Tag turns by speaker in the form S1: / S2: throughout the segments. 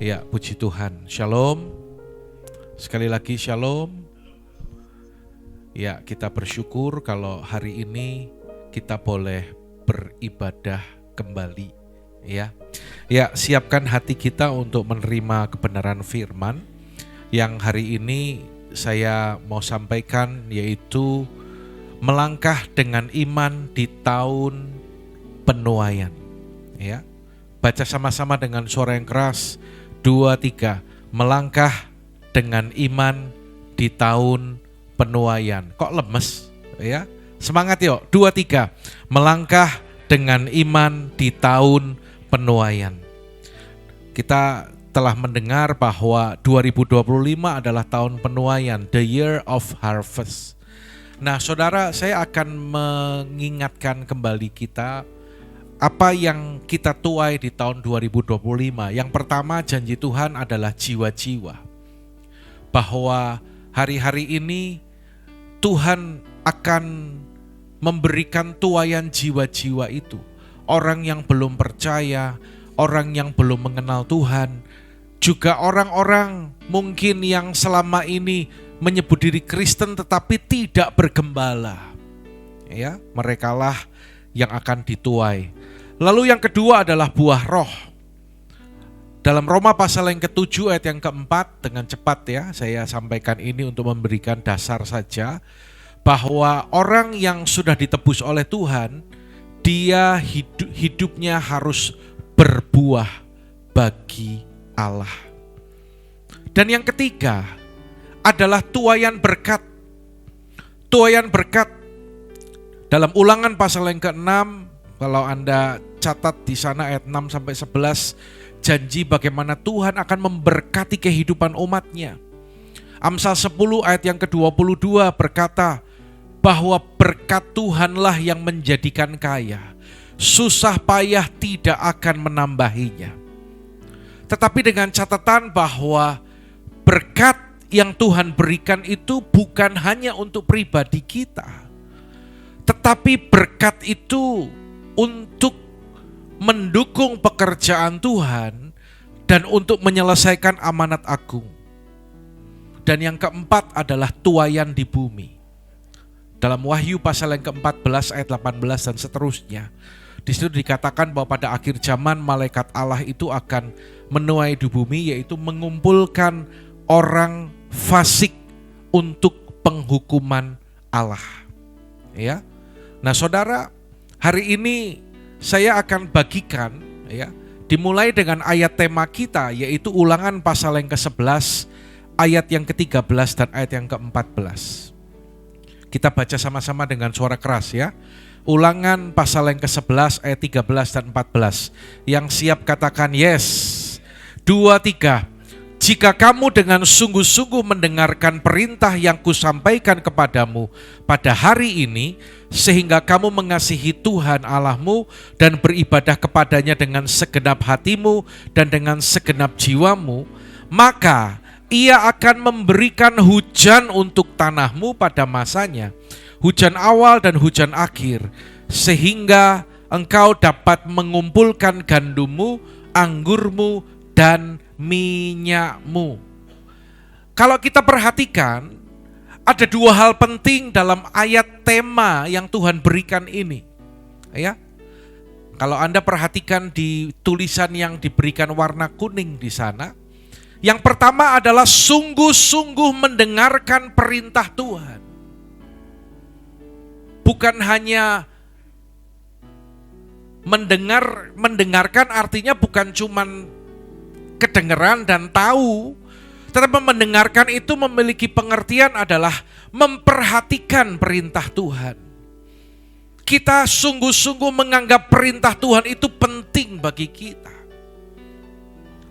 S1: Ya, puji Tuhan. Shalom. Sekali lagi shalom. Ya, kita bersyukur kalau hari ini kita boleh beribadah kembali. Ya, siapkan hati kita untuk menerima kebenaran firman yang hari ini saya mau sampaikan, yaitu melangkah dengan iman di tahun penuaian. Ya, baca sama-sama dengan suara yang keras. 2, 3, melangkah dengan iman di tahun penuaian. Kok lemes? Ya, semangat yuk. 2, 3, melangkah dengan iman di tahun penuaian. Kita telah mendengar bahwa 2025 adalah tahun penuaian, the year of harvest. Nah, saudara, saya akan mengingatkan kembali kita apa yang kita tuai di tahun 2025. Yang pertama, janji Tuhan adalah jiwa-jiwa. Bahwa hari-hari ini Tuhan akan memberikan tuaian jiwa-jiwa itu. Orang yang belum percaya, orang yang belum mengenal Tuhan, juga orang-orang mungkin yang selama ini menyebut diri Kristen tetapi tidak bergembala. Ya, merekalah yang akan dituai. Lalu yang kedua adalah buah roh. Dalam Roma pasal yang ke-7 ayat yang ke-4, dengan cepat ya saya sampaikan ini untuk memberikan dasar saja, bahwa orang yang sudah ditebus oleh Tuhan, dia hidupnya harus berbuah bagi Allah. Dan yang ketiga adalah tuaian berkat. Tuaian berkat dalam Ulangan pasal yang ke-6, kalau Anda catat di sana ayat 6 sampai 11, janji bagaimana Tuhan akan memberkati kehidupan umatnya. Amsal 10 ayat yang ke-22 berkata bahwa berkat Tuhanlah yang menjadikan kaya, susah payah tidak akan menambahinya. Tetapi dengan catatan bahwa berkat yang Tuhan berikan itu bukan hanya untuk pribadi kita, tetapi berkat itu untuk mendukung pekerjaan Tuhan dan untuk menyelesaikan amanat agung. Dan yang keempat adalah tuaian di bumi. Dalam Wahyu pasal yang ke-14 ayat 18 dan seterusnya, di situ dikatakan bahwa pada akhir zaman malaikat Allah itu akan menuai di bumi, yaitu mengumpulkan orang fasik untuk penghukuman Allah. Ya. Nah, saudara, hari ini saya akan bagikan ya, dimulai dengan ayat tema kita, yaitu Ulangan pasal yang ke-11 ayat yang ke-13 dan ayat yang ke-14. Kita baca sama-sama dengan suara keras ya. Ulangan pasal yang ke-11 ayat 13 dan 14. Yang siap katakan yes. 2, 3. Jika kamu dengan sungguh-sungguh mendengarkan perintah yang kusampaikan kepadamu pada hari ini, sehingga kamu mengasihi Tuhan Allahmu dan beribadah kepadanya dengan segenap hatimu dan dengan segenap jiwamu, maka Ia akan memberikan hujan untuk tanahmu pada masanya, hujan awal dan hujan akhir, sehingga engkau dapat mengumpulkan gandummu, anggurmu, dan minyakmu. Kalau kita perhatikan, ada dua hal penting dalam ayat tema yang Tuhan berikan ini. Ya. Kalau Anda perhatikan di tulisan yang diberikan warna kuning di sana, yang pertama adalah sungguh-sungguh mendengarkan perintah Tuhan. Bukan hanya mendengarkan, artinya bukan cuman kedengaran dan tahu, tetapi mendengarkan itu memiliki pengertian adalah memperhatikan perintah Tuhan. Kita sungguh-sungguh menganggap perintah Tuhan itu penting bagi kita.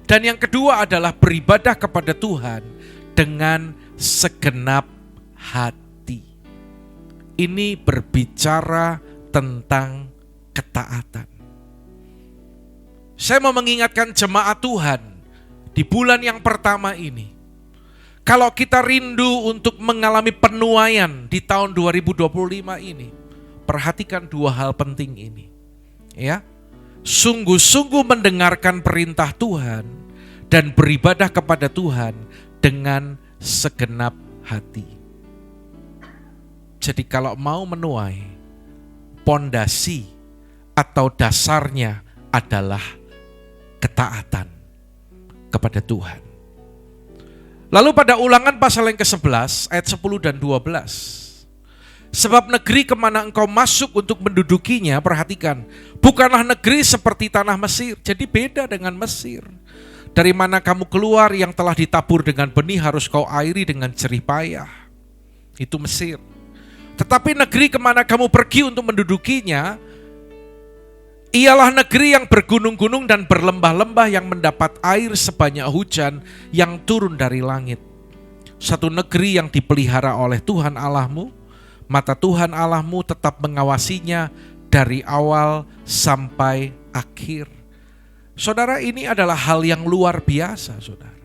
S1: Dan yang kedua adalah beribadah kepada Tuhan dengan segenap hati. Ini berbicara tentang ketaatan. Saya mau mengingatkan jemaat Tuhan di bulan yang pertama ini, kalau kita rindu untuk mengalami penuaian di tahun 2025 ini, perhatikan dua hal penting ini. Ya, sungguh-sungguh mendengarkan perintah Tuhan dan beribadah kepada Tuhan dengan segenap hati. Jadi kalau mau menuai, pondasi atau dasarnya adalah ketaatan kepada Tuhan. Lalu pada Ulangan pasal yang ke-11 ayat 10 dan 12. Sebab negeri kemana engkau masuk untuk mendudukinya, perhatikan, bukanlah negeri seperti tanah Mesir. Jadi beda dengan Mesir. Dari mana kamu keluar yang telah ditabur dengan benih harus kau airi dengan jerih payah. Itu Mesir. Tetapi negeri kemana kamu pergi untuk mendudukinya, ialah negeri yang bergunung-gunung dan berlembah-lembah yang mendapat air sebanyak hujan yang turun dari langit. Satu negeri yang dipelihara oleh Tuhan Allahmu, mata Tuhan Allahmu tetap mengawasinya dari awal sampai akhir. Saudara, ini adalah hal yang luar biasa, saudara.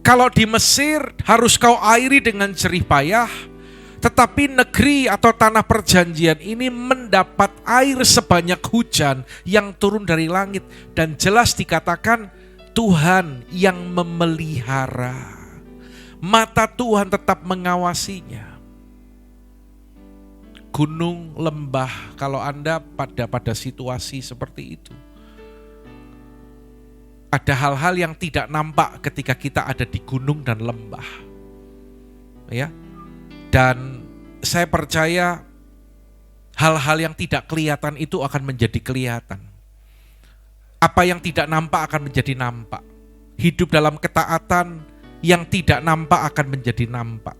S1: Kalau di Mesir harus kau airi dengan jerih payah, tetapi negeri atau tanah perjanjian ini mendapat air sebanyak hujan yang turun dari langit. Dan jelas dikatakan Tuhan yang memelihara. Mata Tuhan tetap mengawasinya. Gunung, lembah, kalau Anda pada situasi seperti itu, ada hal-hal yang tidak nampak ketika kita ada di gunung dan lembah. Ya. Dan saya percaya hal-hal yang tidak kelihatan itu akan menjadi kelihatan. Apa yang tidak nampak akan menjadi nampak. Hidup dalam ketaatan yang tidak nampak akan menjadi nampak.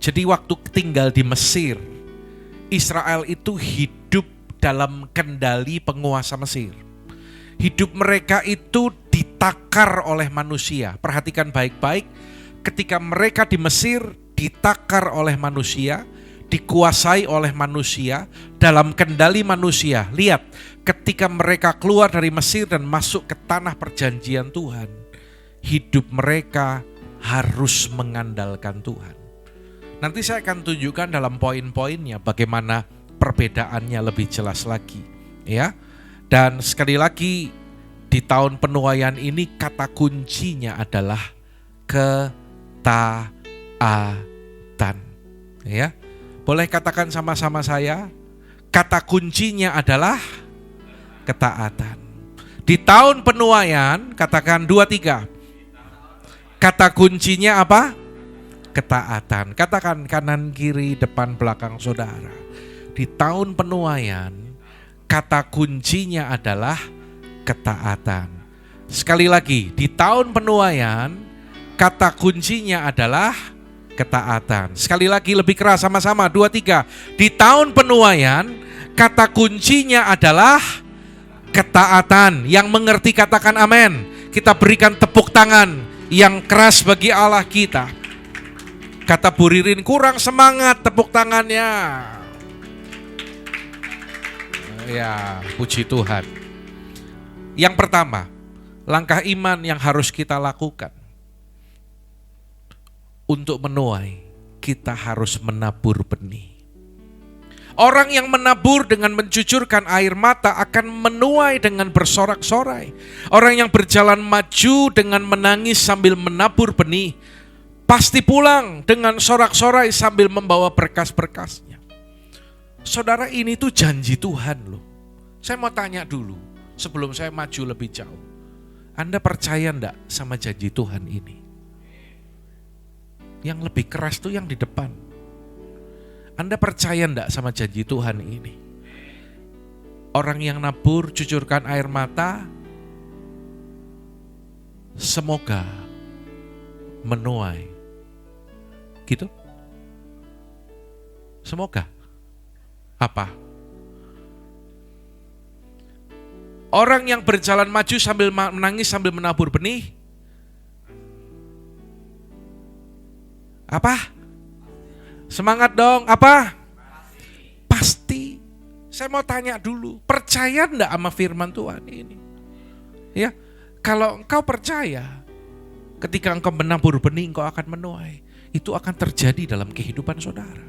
S1: Jadi waktu tinggal di Mesir, Israel itu hidup dalam kendali penguasa Mesir. Hidup mereka itu ditakar oleh manusia. Perhatikan baik-baik, ketika mereka di Mesir ditakar oleh manusia, dikuasai oleh manusia, dalam kendali manusia. Lihat, ketika mereka keluar dari Mesir dan masuk ke tanah perjanjian Tuhan, hidup mereka harus mengandalkan Tuhan. Nanti saya akan tunjukkan dalam poin-poinnya bagaimana perbedaannya lebih jelas lagi, ya. Dan sekali lagi di tahun penuaian ini kata kuncinya adalah ketaatan, ya. Boleh katakan sama-sama saya, kata kuncinya adalah ketaatan. Di tahun penuaian, katakan 2, 3. Kata kuncinya apa? Ketaatan. Katakan kanan, kiri, depan, belakang saudara. Di tahun penuaian, kata kuncinya adalah ketaatan. Sekali lagi, di tahun penuaian, kata kuncinya adalah ketaatan. Sekali lagi lebih keras sama-sama, 2, 3. Di tahun penuaian, kata kuncinya adalah ketaatan. Yang mengerti katakan amin. Kita berikan tepuk tangan yang keras bagi Allah kita. Kata Bu Ririn, kurang semangat tepuk tangannya. Ya, puji Tuhan. Yang pertama, langkah iman yang harus kita lakukan. Untuk menuai, kita harus menabur benih. Orang yang menabur dengan mencucurkan air mata akan menuai dengan bersorak-sorai. Orang yang berjalan maju dengan menangis sambil menabur benih, pasti pulang dengan sorak-sorai sambil membawa berkas-berkasnya. Saudara, ini tuh janji Tuhan loh. Saya mau tanya dulu, sebelum saya maju lebih jauh. Anda percaya enggak sama janji Tuhan ini? Yang lebih keras tuh yang di depan. Anda percaya enggak sama janji Tuhan ini? Orang yang nabur, cucurkan air mata, semoga menuai. Gitu? Semoga. Apa? Orang yang berjalan maju sambil menangis sambil menabur benih. Apa? Semangat dong. Apa? Pasti. Saya mau tanya dulu, percaya enggak sama firman Tuhan ini? Ya, kalau engkau percaya, ketika engkau menabur benih, engkau akan menuai. Itu akan terjadi dalam kehidupan saudara.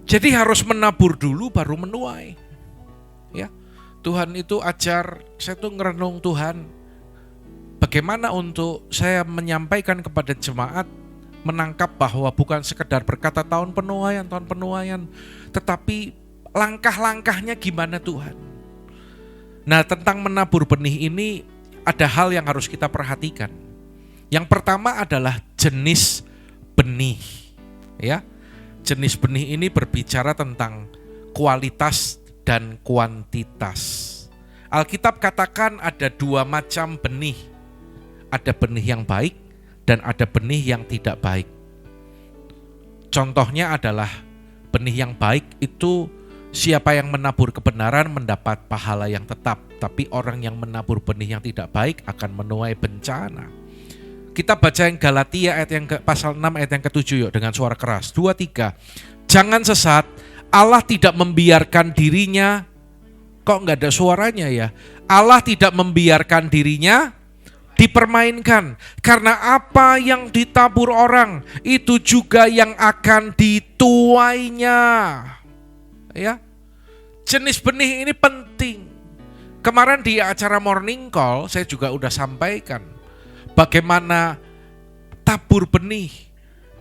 S1: Jadi harus menabur dulu baru menuai. Ya. Tuhan itu ajar, saya tuh ngerenung Tuhan. Bagaimana untuk saya menyampaikan kepada jemaat, menangkap bahwa bukan sekedar berkata tahun penuaian, tetapi langkah-langkahnya gimana Tuhan. Nah, tentang menabur benih ini ada hal yang harus kita perhatikan. Yang pertama adalah jenis benih. Ya, jenis benih ini berbicara tentang kualitas dan kuantitas. Alkitab katakan ada 2 macam benih. Ada benih yang baik dan ada benih yang tidak baik. Contohnya adalah benih yang baik itu siapa yang menabur kebenaran mendapat pahala yang tetap, tapi orang yang menabur benih yang tidak baik akan menuai bencana. Kita baca yang Galatia pasal 6 ayat yang ke-7 yuk dengan suara keras. 2, 3. Jangan sesat, Allah tidak membiarkan dirinya, kok enggak ada suaranya ya? Allah tidak membiarkan dirinya dipermainkan, karena apa yang ditabur orang itu juga yang akan dituainya. Ya, jenis benih ini penting. Kemarin di acara morning call saya juga udah sampaikan bagaimana tabur benih.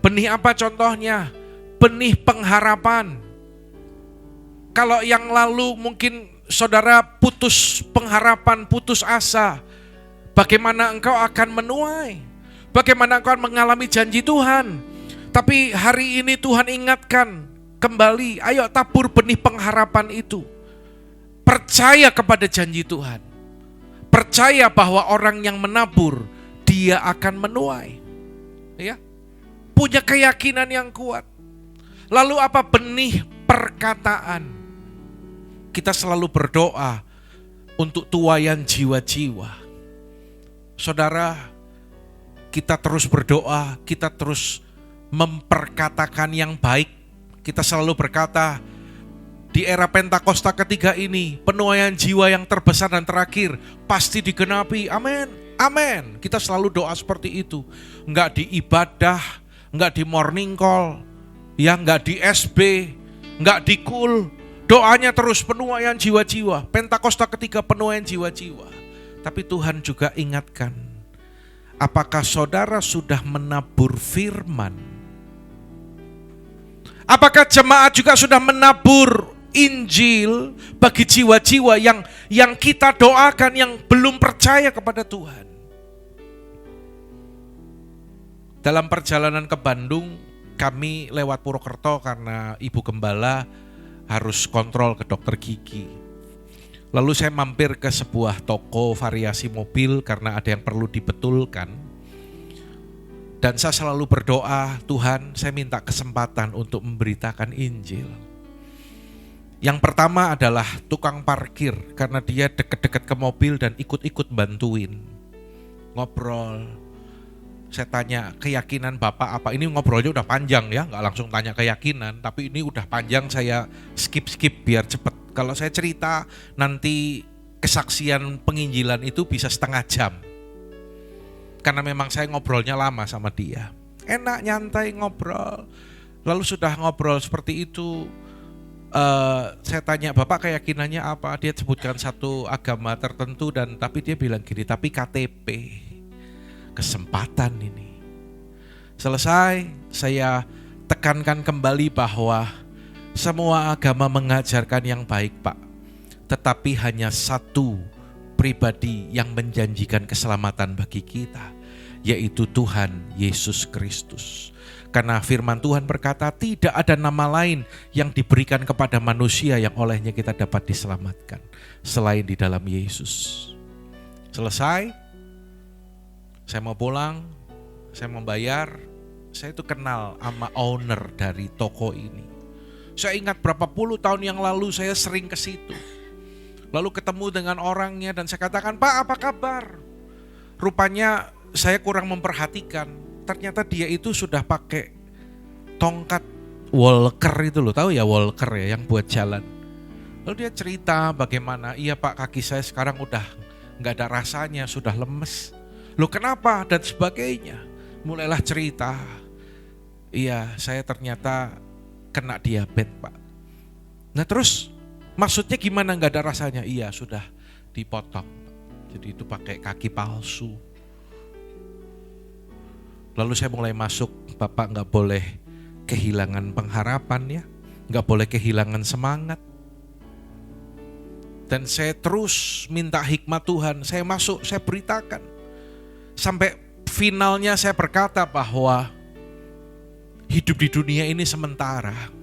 S1: Benih apa contohnya? Benih pengharapan. Kalau yang lalu mungkin saudara putus pengharapan, putus asa, bagaimana engkau akan menuai? Bagaimana engkau mengalami janji Tuhan? Tapi hari ini Tuhan ingatkan kembali, ayo tabur benih pengharapan itu. Percaya kepada janji Tuhan. Percaya bahwa orang yang menabur, dia akan menuai. Ya, punya keyakinan yang kuat. Lalu apa? Benih perkataan. Kita selalu berdoa untuk tuaian jiwa-jiwa. Saudara, kita terus berdoa, kita terus memperkatakan yang baik. Kita selalu berkata, di era Pentakosta ketiga ini, penuaian jiwa yang terbesar dan terakhir pasti digenapi. Amin, amin. Kita selalu doa seperti itu. Enggak di ibadah, enggak di morning call, ya enggak di SB, enggak di kul. Doanya terus penuaian jiwa-jiwa. Pentakosta ketiga penuaian jiwa-jiwa. Tapi Tuhan juga ingatkan, apakah saudara sudah menabur firman? Apakah jemaat juga sudah menabur Injil bagi jiwa-jiwa yang kita doakan, yang belum percaya kepada Tuhan? Dalam perjalanan ke Bandung, kami lewat Purwokerto karena Ibu Gembala harus kontrol ke dokter gigi. Lalu saya mampir ke sebuah toko variasi mobil karena ada yang perlu dibetulkan. Dan saya selalu berdoa, Tuhan, saya minta kesempatan untuk memberitakan Injil. Yang pertama adalah tukang parkir, karena dia deket-deket ke mobil dan ikut-ikut bantuin. Ngobrol. Saya tanya, keyakinan Bapak apa? Ini ngobrolnya udah panjang ya, gak langsung tanya keyakinan, tapi ini udah panjang, saya skip biar cepet. Kalau saya cerita, nanti kesaksian penginjilan itu bisa setengah jam. Karena memang saya ngobrolnya lama sama dia. Enak, nyantai ngobrol. Lalu sudah ngobrol seperti itu, saya tanya, Bapak keyakinannya apa? Dia sebutkan satu agama tertentu, tapi dia bilang gini, tapi KTP. Kesempatan ini. Selesai, saya tekankan kembali bahwa semua agama mengajarkan yang baik, Pak. Tetapi hanya satu pribadi yang menjanjikan keselamatan bagi kita, yaitu Tuhan Yesus Kristus. Karena firman Tuhan berkata, tidak ada nama lain yang diberikan kepada manusia yang olehnya kita dapat diselamatkan selain di dalam Yesus. Selesai, saya mau pulang, saya mau bayar. Saya itu kenal sama owner dari toko ini. Saya ingat berapa puluh tahun yang lalu saya sering ke situ. Lalu ketemu dengan orangnya dan saya katakan, Pak, apa kabar? Rupanya saya kurang memperhatikan. Ternyata dia itu sudah pakai tongkat walker itu loh, tahu ya walker ya yang buat jalan. Lalu dia cerita bagaimana, iya Pak, kaki saya sekarang udah gak ada rasanya, sudah lemes. Loh kenapa? Dan sebagainya. Mulailah cerita. Iya, saya ternyata kena diabetes, Pak. Nah terus Maksudnya gimana nggak ada rasanya? Iya, sudah dipotong. Jadi itu pakai kaki palsu. Lalu saya mulai masuk, Bapak nggak boleh kehilangan pengharapan ya, nggak boleh kehilangan semangat. Dan saya terus minta hikmat Tuhan, saya masuk, saya beritakan. Sampai finalnya saya berkata bahwa hidup di dunia ini sementara.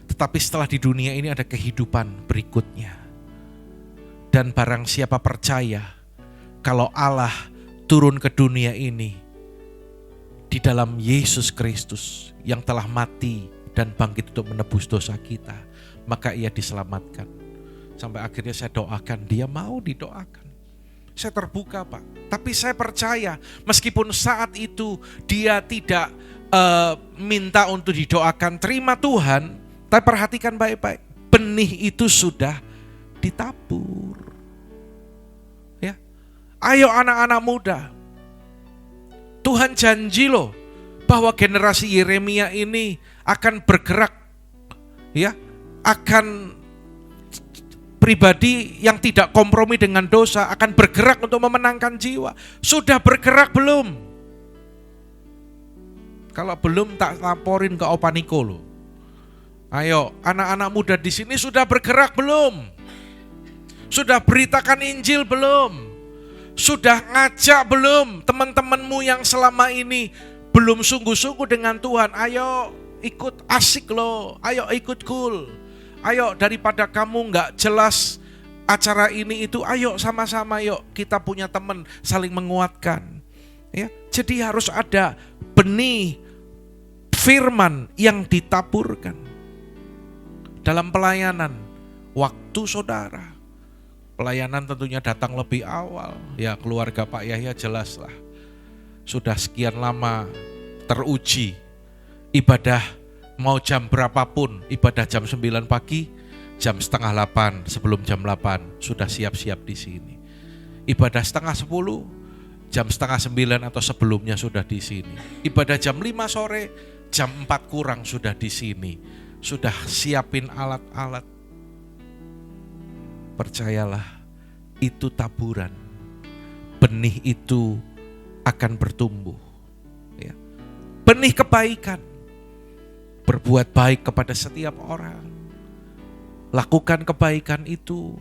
S1: Tetapi setelah di dunia ini ada kehidupan berikutnya. Dan barang siapa percaya kalau Allah turun ke dunia ini di dalam Yesus Kristus yang telah mati dan bangkit untuk menebus dosa kita, maka ia diselamatkan. Sampai akhirnya saya doakan, dia mau didoakan. Saya terbuka Pak, tapi saya percaya meskipun saat itu dia tidak minta untuk didoakan, terima Tuhan, tapi perhatikan baik-baik, benih itu sudah ditabur. Ya, ayo anak-anak muda, Tuhan janji loh bahwa generasi Yeremia ini akan bergerak, ya, akan pribadi yang tidak kompromi dengan dosa, akan bergerak untuk memenangkan jiwa. Sudah bergerak belum? Kalau belum tak laporin ke Opa Niko loh. Ayo, anak-anak muda di sini sudah bergerak belum? Sudah beritakan Injil belum? Sudah ngajak belum teman-temanmu yang selama ini belum sungguh-sungguh dengan Tuhan? Ayo ikut asik loh, ayo ikut cool. Ayo daripada kamu gak jelas acara ini itu, ayo sama-sama yuk kita punya teman saling menguatkan. Ya, jadi harus ada benih firman yang ditaburkan dalam pelayanan waktu saudara. Pelayanan tentunya datang lebih awal. Ya, keluarga Pak Yahya jelaslah sudah sekian lama teruji ibadah. Mau jam berapapun, ibadah jam 9 pagi, jam setengah 8, sebelum jam 8 sudah siap-siap di sini. Ibadah setengah 10, jam setengah 9 atau sebelumnya sudah di sini. Ibadah jam 5 sore, jam 4 kurang sudah di sini. Sudah siapin alat-alat. Percayalah, itu taburan. Benih itu akan bertumbuh. Ya. Benih kebaikan. Berbuat baik kepada setiap orang. Lakukan kebaikan itu.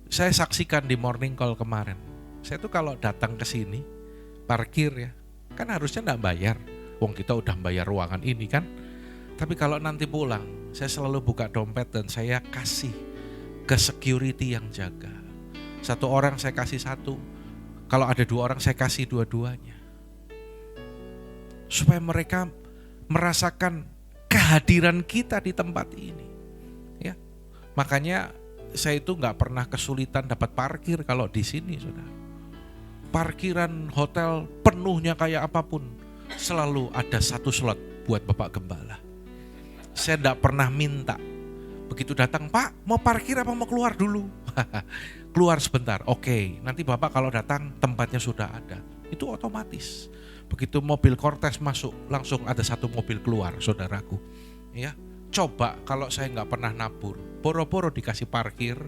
S1: Saya saksikan di morning call kemarin. Saya tuh kalau datang ke sini, parkir ya, kan harusnya enggak bayar. Wong kita udah bayar ruangan ini kan. Tapi kalau nanti pulang, saya selalu buka dompet dan saya kasih ke security yang jaga. Satu orang saya kasih satu. Kalau ada 2 orang saya kasih dua-duanya. Supaya mereka merasakan kehadiran kita di tempat ini, ya. Makanya saya itu nggak pernah kesulitan dapat parkir kalau di sini, saudara. Parkiran hotel penuhnya kayak apapun, selalu ada satu slot buat Bapak Gembala. Saya nggak pernah minta. Begitu datang, Pak, mau parkir apa mau keluar dulu? Keluar sebentar, oke. Nanti Bapak kalau datang tempatnya sudah ada. Itu otomatis. Begitu mobil Cortez masuk, langsung ada satu mobil keluar, saudaraku. Ya, coba kalau saya nggak pernah nabur, boro-boro dikasih parkir,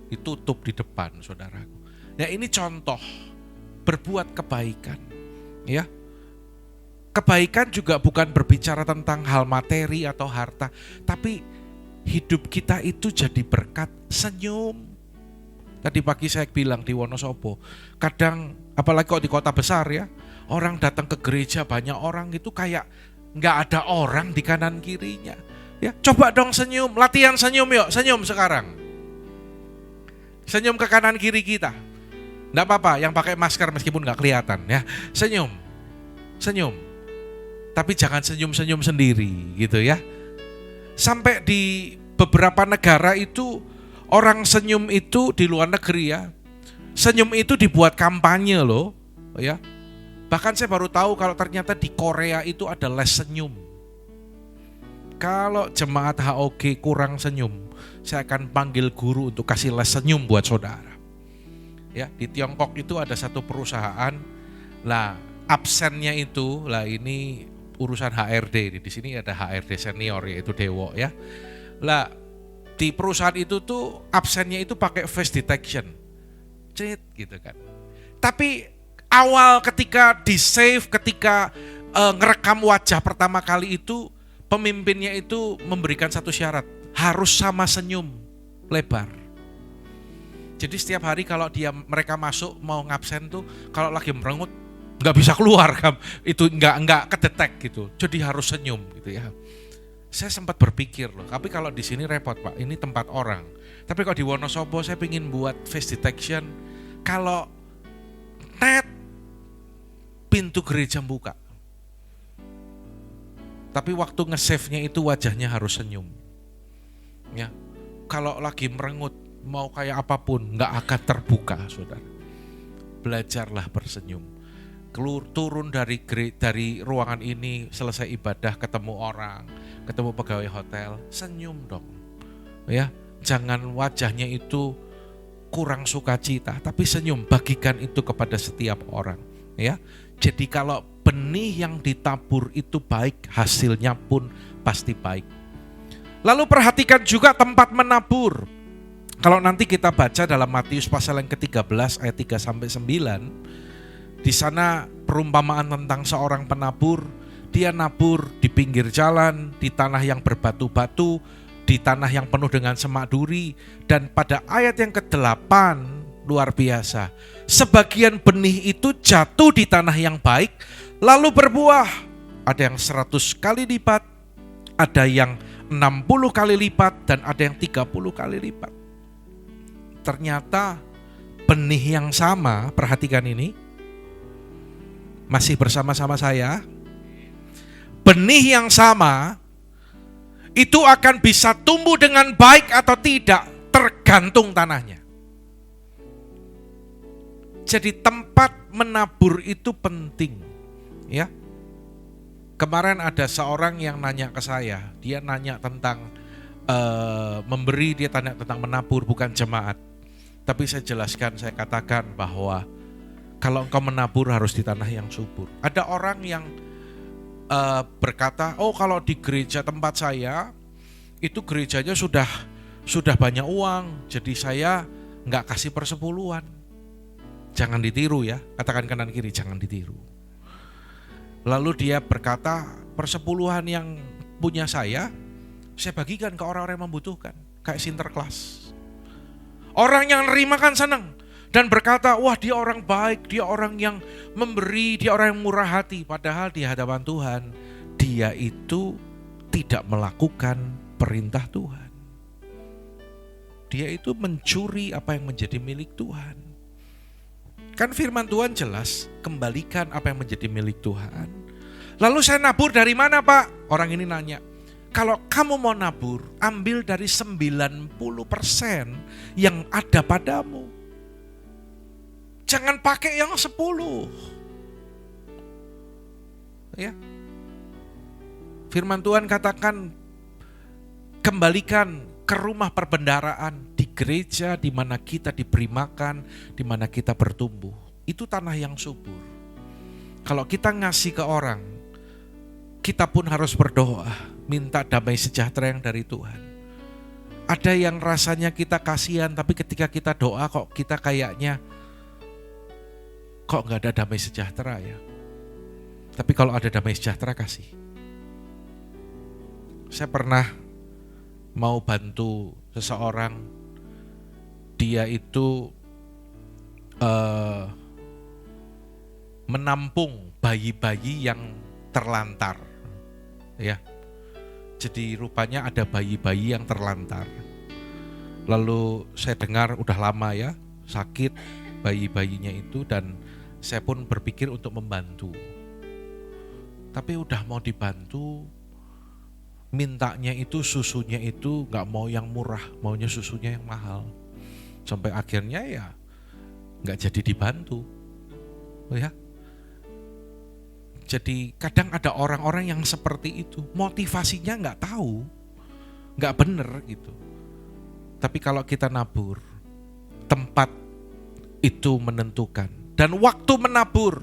S1: ditutup di depan, saudaraku. Ya, ini contoh berbuat kebaikan. Ya, kebaikan juga bukan berbicara tentang hal materi atau harta, tapi hidup kita itu jadi berkat. Senyum. Tadi pagi saya bilang di Wonosobo, kadang apalagi kok di kota besar ya, orang datang ke gereja banyak orang itu kayak nggak ada orang di kanan kirinya. Ya, coba dong senyum, latihan senyum yuk, senyum sekarang. Senyum ke kanan kiri kita. Nggak apa-apa, yang pakai masker meskipun nggak kelihatan ya. Senyum, senyum. Tapi jangan senyum-senyum sendiri gitu ya. Sampai di beberapa negara itu orang senyum itu di luar negeri ya. Senyum itu dibuat kampanye loh, ya. Bahkan saya baru tahu kalau ternyata di Korea itu ada les senyum. Kalau jemaat HOG kurang senyum, saya akan panggil guru untuk kasih les senyum buat saudara. Ya, di Tiongkok itu ada satu perusahaan, lah absennya itu, lah ini urusan HRD, di sini ada HRD senior yaitu Dewo ya. Lah di perusahaan itu tuh absennya itu pakai face detection. Crit gitu kan. Tapi awal ketika di save, ketika ngerekam wajah pertama kali itu, pemimpinnya itu memberikan satu syarat, harus sama senyum lebar. Jadi setiap hari kalau mereka masuk mau ngabsen tuh, kalau lagi merengut nggak bisa keluar kan, itu nggak kedetek gitu. Jadi harus senyum gitu ya. Saya sempat berpikir loh, tapi kalau di sini repot Pak, ini tempat orang. Tapi kalau di Wonosobo saya pingin buat face detection, kalau pintu gereja buka. Tapi waktu nge-save-nya itu wajahnya harus senyum. Ya, kalau lagi merengut mau kayak apapun nggak akan terbuka, saudara. Belajarlah bersenyum. Turun dari ruangan ini, selesai ibadah ketemu orang, ketemu pegawai hotel, senyum dong. Ya, jangan wajahnya itu kurang sukacita, tapi senyum, bagikan itu kepada setiap orang. Ya, jadi kalau benih yang ditabur itu baik, hasilnya pun pasti baik. Lalu perhatikan juga tempat menabur. Kalau nanti kita baca dalam Matius pasal yang ke-13 ayat 3-9, di sana perumpamaan tentang seorang penabur. Dia nabur di pinggir jalan, di tanah yang berbatu-batu, di tanah yang penuh dengan semak duri. Dan pada ayat yang ke-8, luar biasa, sebagian benih itu jatuh di tanah yang baik, lalu berbuah. Ada yang 100 kali lipat, ada yang 60 kali lipat, dan ada yang 30 kali lipat. Ternyata benih yang sama, perhatikan ini, masih bersama-sama saya, benih yang sama itu akan bisa tumbuh dengan baik atau tidak, tergantung tanahnya. Jadi tempat menabur itu penting, ya. Kemarin ada seorang yang nanya ke saya, dia nanya tentang memberi, dia tanya tentang menabur, bukan jemaat. Tapi saya jelaskan, saya katakan bahwa kalau engkau menabur harus di tanah yang subur. Ada orang yang berkata, oh kalau di gereja tempat saya, itu gerejanya sudah banyak uang, jadi saya nggak kasih persepuluhan. Jangan ditiru ya, katakan kanan kiri, jangan ditiru. Lalu dia berkata, persepuluhan yang punya saya bagikan ke orang-orang yang membutuhkan, kayak Sinterklas. Orang yang nerima kan senang dan berkata, wah dia orang baik, dia orang yang memberi, dia orang yang murah hati. Padahal di hadapan Tuhan, dia itu tidak melakukan perintah Tuhan. Dia itu mencuri apa yang menjadi milik Tuhan. Kan firman Tuhan jelas, kembalikan apa yang menjadi milik Tuhan. Lalu saya nabur dari mana Pak? Orang ini nanya, kalau kamu mau nabur, ambil dari 90% yang ada padamu. Jangan pakai yang 10. Ya. Firman Tuhan katakan, kembalikan ke rumah perbendaharaan, di gereja di mana kita diberi makan, di mana kita bertumbuh. Itu tanah yang subur. Kalau kita ngasih ke orang, kita pun harus berdoa, minta damai sejahtera yang dari Tuhan. Ada yang rasanya kita kasihan, tapi ketika kita doa kok kita kayaknya kok gak ada damai sejahtera ya. Tapi kalau ada damai sejahtera, kasih. Saya pernah mau bantu seseorang, dia itu menampung bayi-bayi yang terlantar, ya. Jadi rupanya ada bayi-bayi yang terlantar. Lalu saya dengar udah lama ya sakit bayi-bayinya itu, dan saya pun berpikir untuk membantu. Tapi udah mau dibantu, mintanya itu susunya itu gak mau yang murah, maunya susunya yang mahal. Sampai akhirnya ya gak jadi dibantu. Ya. Jadi kadang ada orang-orang yang seperti itu, motivasinya gak tahu, gak bener gitu. Tapi kalau kita nabur, tempat itu menentukan. Dan waktu menabur,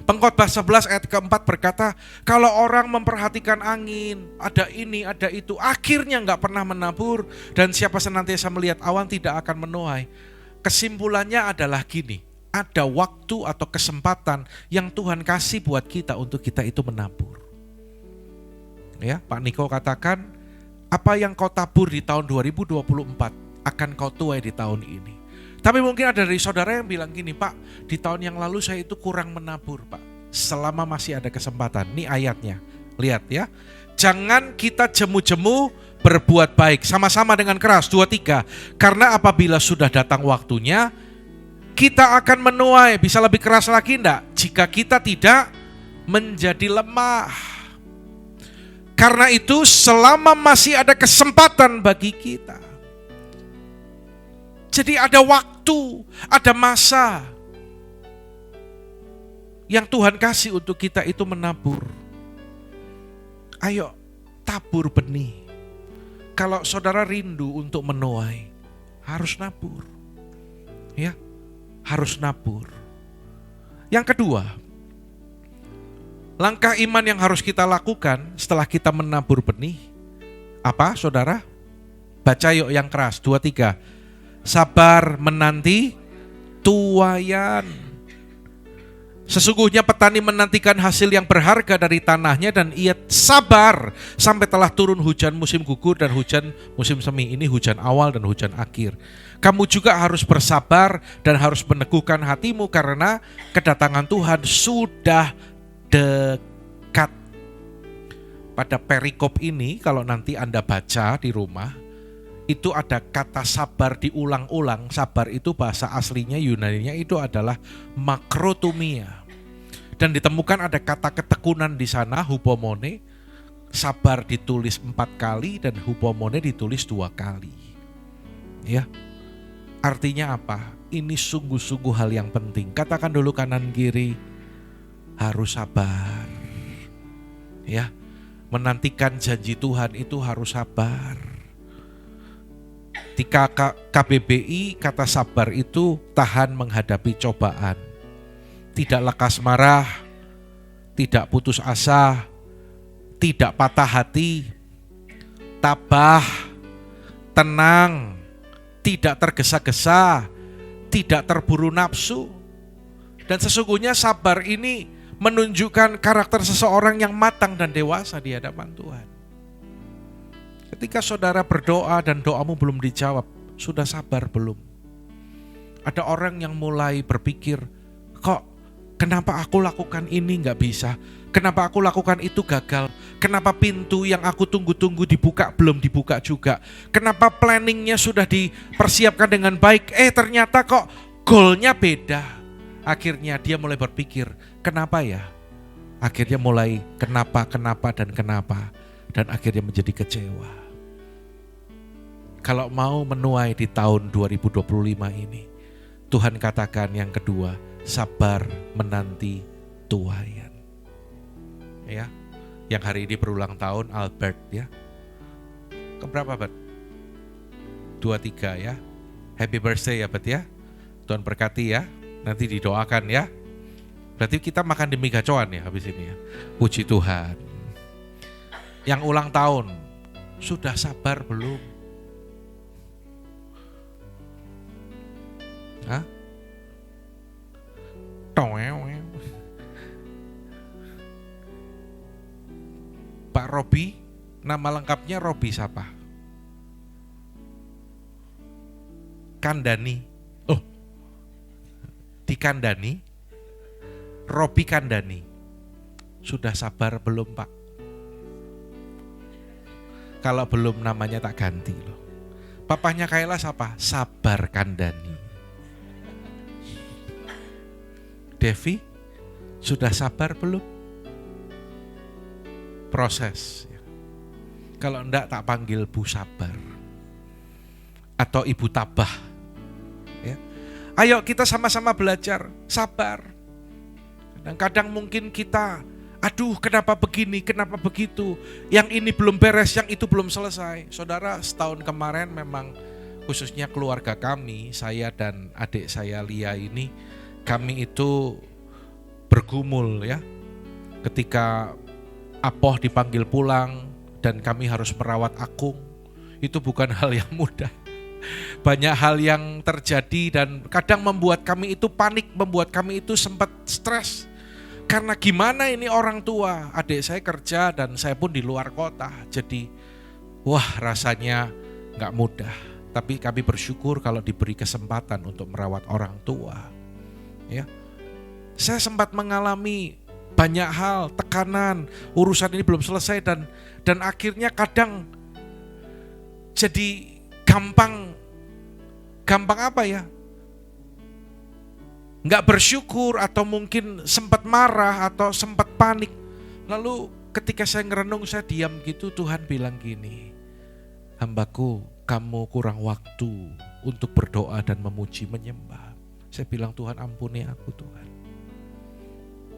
S1: Pengkhotbah 11 ayat keempat berkata, kalau orang memperhatikan angin, ada ini, ada itu, akhirnya gak pernah menabur, dan siapa senantiasa melihat awan tidak akan menuai. Kesimpulannya adalah gini, ada waktu atau kesempatan yang Tuhan kasih buat kita untuk kita itu menabur. Ya, Pak Niko katakan, apa yang kau tabur di tahun 2024 akan kau tuai di tahun ini. Tapi mungkin ada dari saudara yang bilang gini, Pak, di tahun yang lalu saya itu kurang menabur, Pak. Selama masih ada kesempatan. Ini ayatnya, lihat ya. Jangan kita jemu-jemu berbuat baik, sama-sama dengan keras, 2-3. Karena apabila sudah datang waktunya, kita akan menuai. Bisa lebih keras lagi enggak? Jika kita tidak menjadi lemah. Karena itu selama masih ada kesempatan bagi kita. Jadi ada waktu, ada masa yang Tuhan kasih untuk kita itu menabur. Ayo tabur benih. Kalau saudara rindu untuk menuai, harus nabur. Ya, harus nabur. Yang kedua, langkah iman yang harus kita lakukan setelah kita menabur benih, apa saudara? Baca yuk yang keras, 2-3. Sabar menanti tuaian. Sesungguhnya petani menantikan hasil yang berharga dari tanahnya dan ia sabar sampai telah turun hujan musim gugur dan hujan musim semi. Ini hujan awal dan hujan akhir. Kamu juga harus bersabar dan harus meneguhkan hatimu karena kedatangan Tuhan sudah dekat. Pada perikop ini kalau nanti Anda baca di rumah, itu ada kata sabar diulang-ulang. Sabar itu bahasa aslinya Yunaninya itu adalah makrotumia. Dan ditemukan ada kata ketekunan di sana, hupomone. Sabar ditulis 4 kali dan hupomone ditulis 2 kali. Ya. Artinya apa? Ini sungguh-sungguh hal yang penting. Katakan dulu kanan kiri, harus sabar. Ya. Menantikan janji Tuhan itu harus sabar. Di KBBI kata sabar itu tahan menghadapi cobaan. Tidak lekas marah, tidak putus asa, tidak patah hati, tabah, tenang, tidak tergesa-gesa, tidak terburu nafsu. Dan sesungguhnya sabar ini menunjukkan karakter seseorang yang matang dan dewasa di hadapan Tuhan. Ketika saudara berdoa dan doamu belum dijawab, sudah sabar belum? Ada orang yang mulai berpikir, kok kenapa aku lakukan ini gak bisa? Kenapa aku lakukan itu gagal? Kenapa pintu yang aku tunggu-tunggu dibuka belum dibuka juga? Kenapa planningnya sudah dipersiapkan dengan baik? Ternyata kok goalnya beda. Akhirnya dia mulai berpikir, kenapa ya? Akhirnya mulai kenapa. Dan akhirnya menjadi kecewa. Kalau mau menuai di tahun 2025 ini, Tuhan katakan yang kedua, sabar menanti tuaian. Ya, yang hari ini berulang tahun Albert ya. Keberapa Bert? 23 ya. Happy birthday ya Bet ya. Tuhan berkati ya. Nanti didoakan ya. Berarti kita makan demi gacoan ya habis ini ya. Puji Tuhan. Yang ulang tahun, sudah sabar belum? Hah? Pak Robi, nama lengkapnya Robi siapa? Kandani. Oh, dikandani. Robi Kandani. Sudah sabar belum Pak? Kalau belum namanya tak ganti loh. Papanya Kaila siapa? Sabar Kandani. Devi, sudah sabar belum? Proses. Kalau enggak tak panggil Bu Sabar. Atau Ibu Tabah. Ya. Ayo kita sama-sama belajar sabar. Kadang-kadang mungkin kita, aduh kenapa begini, kenapa begitu. Yang ini belum beres, yang itu belum selesai. Saudara, setahun kemarin memang khususnya keluarga kami, saya dan adik saya Lia ini, kami itu bergumul ya. Ketika Apoh dipanggil pulang dan kami harus merawat Akung, itu bukan hal yang mudah. Banyak hal yang terjadi dan kadang membuat kami itu panik, membuat kami itu sempat stres. Karena gimana ini orang tua, adik saya kerja dan saya pun di luar kota. Jadi wah rasanya gak mudah. Tapi kami bersyukur kalau diberi kesempatan untuk merawat orang tua. Ya, saya sempat mengalami banyak hal, tekanan, urusan ini belum selesai dan akhirnya kadang jadi gampang apa ya? Nggak bersyukur atau mungkin sempat marah atau sempat panik. Lalu ketika saya ngerenung, saya diam gitu, Tuhan bilang gini, hambaku, kamu kurang waktu untuk berdoa dan memuji menyembah. Saya bilang, Tuhan ampuni aku Tuhan.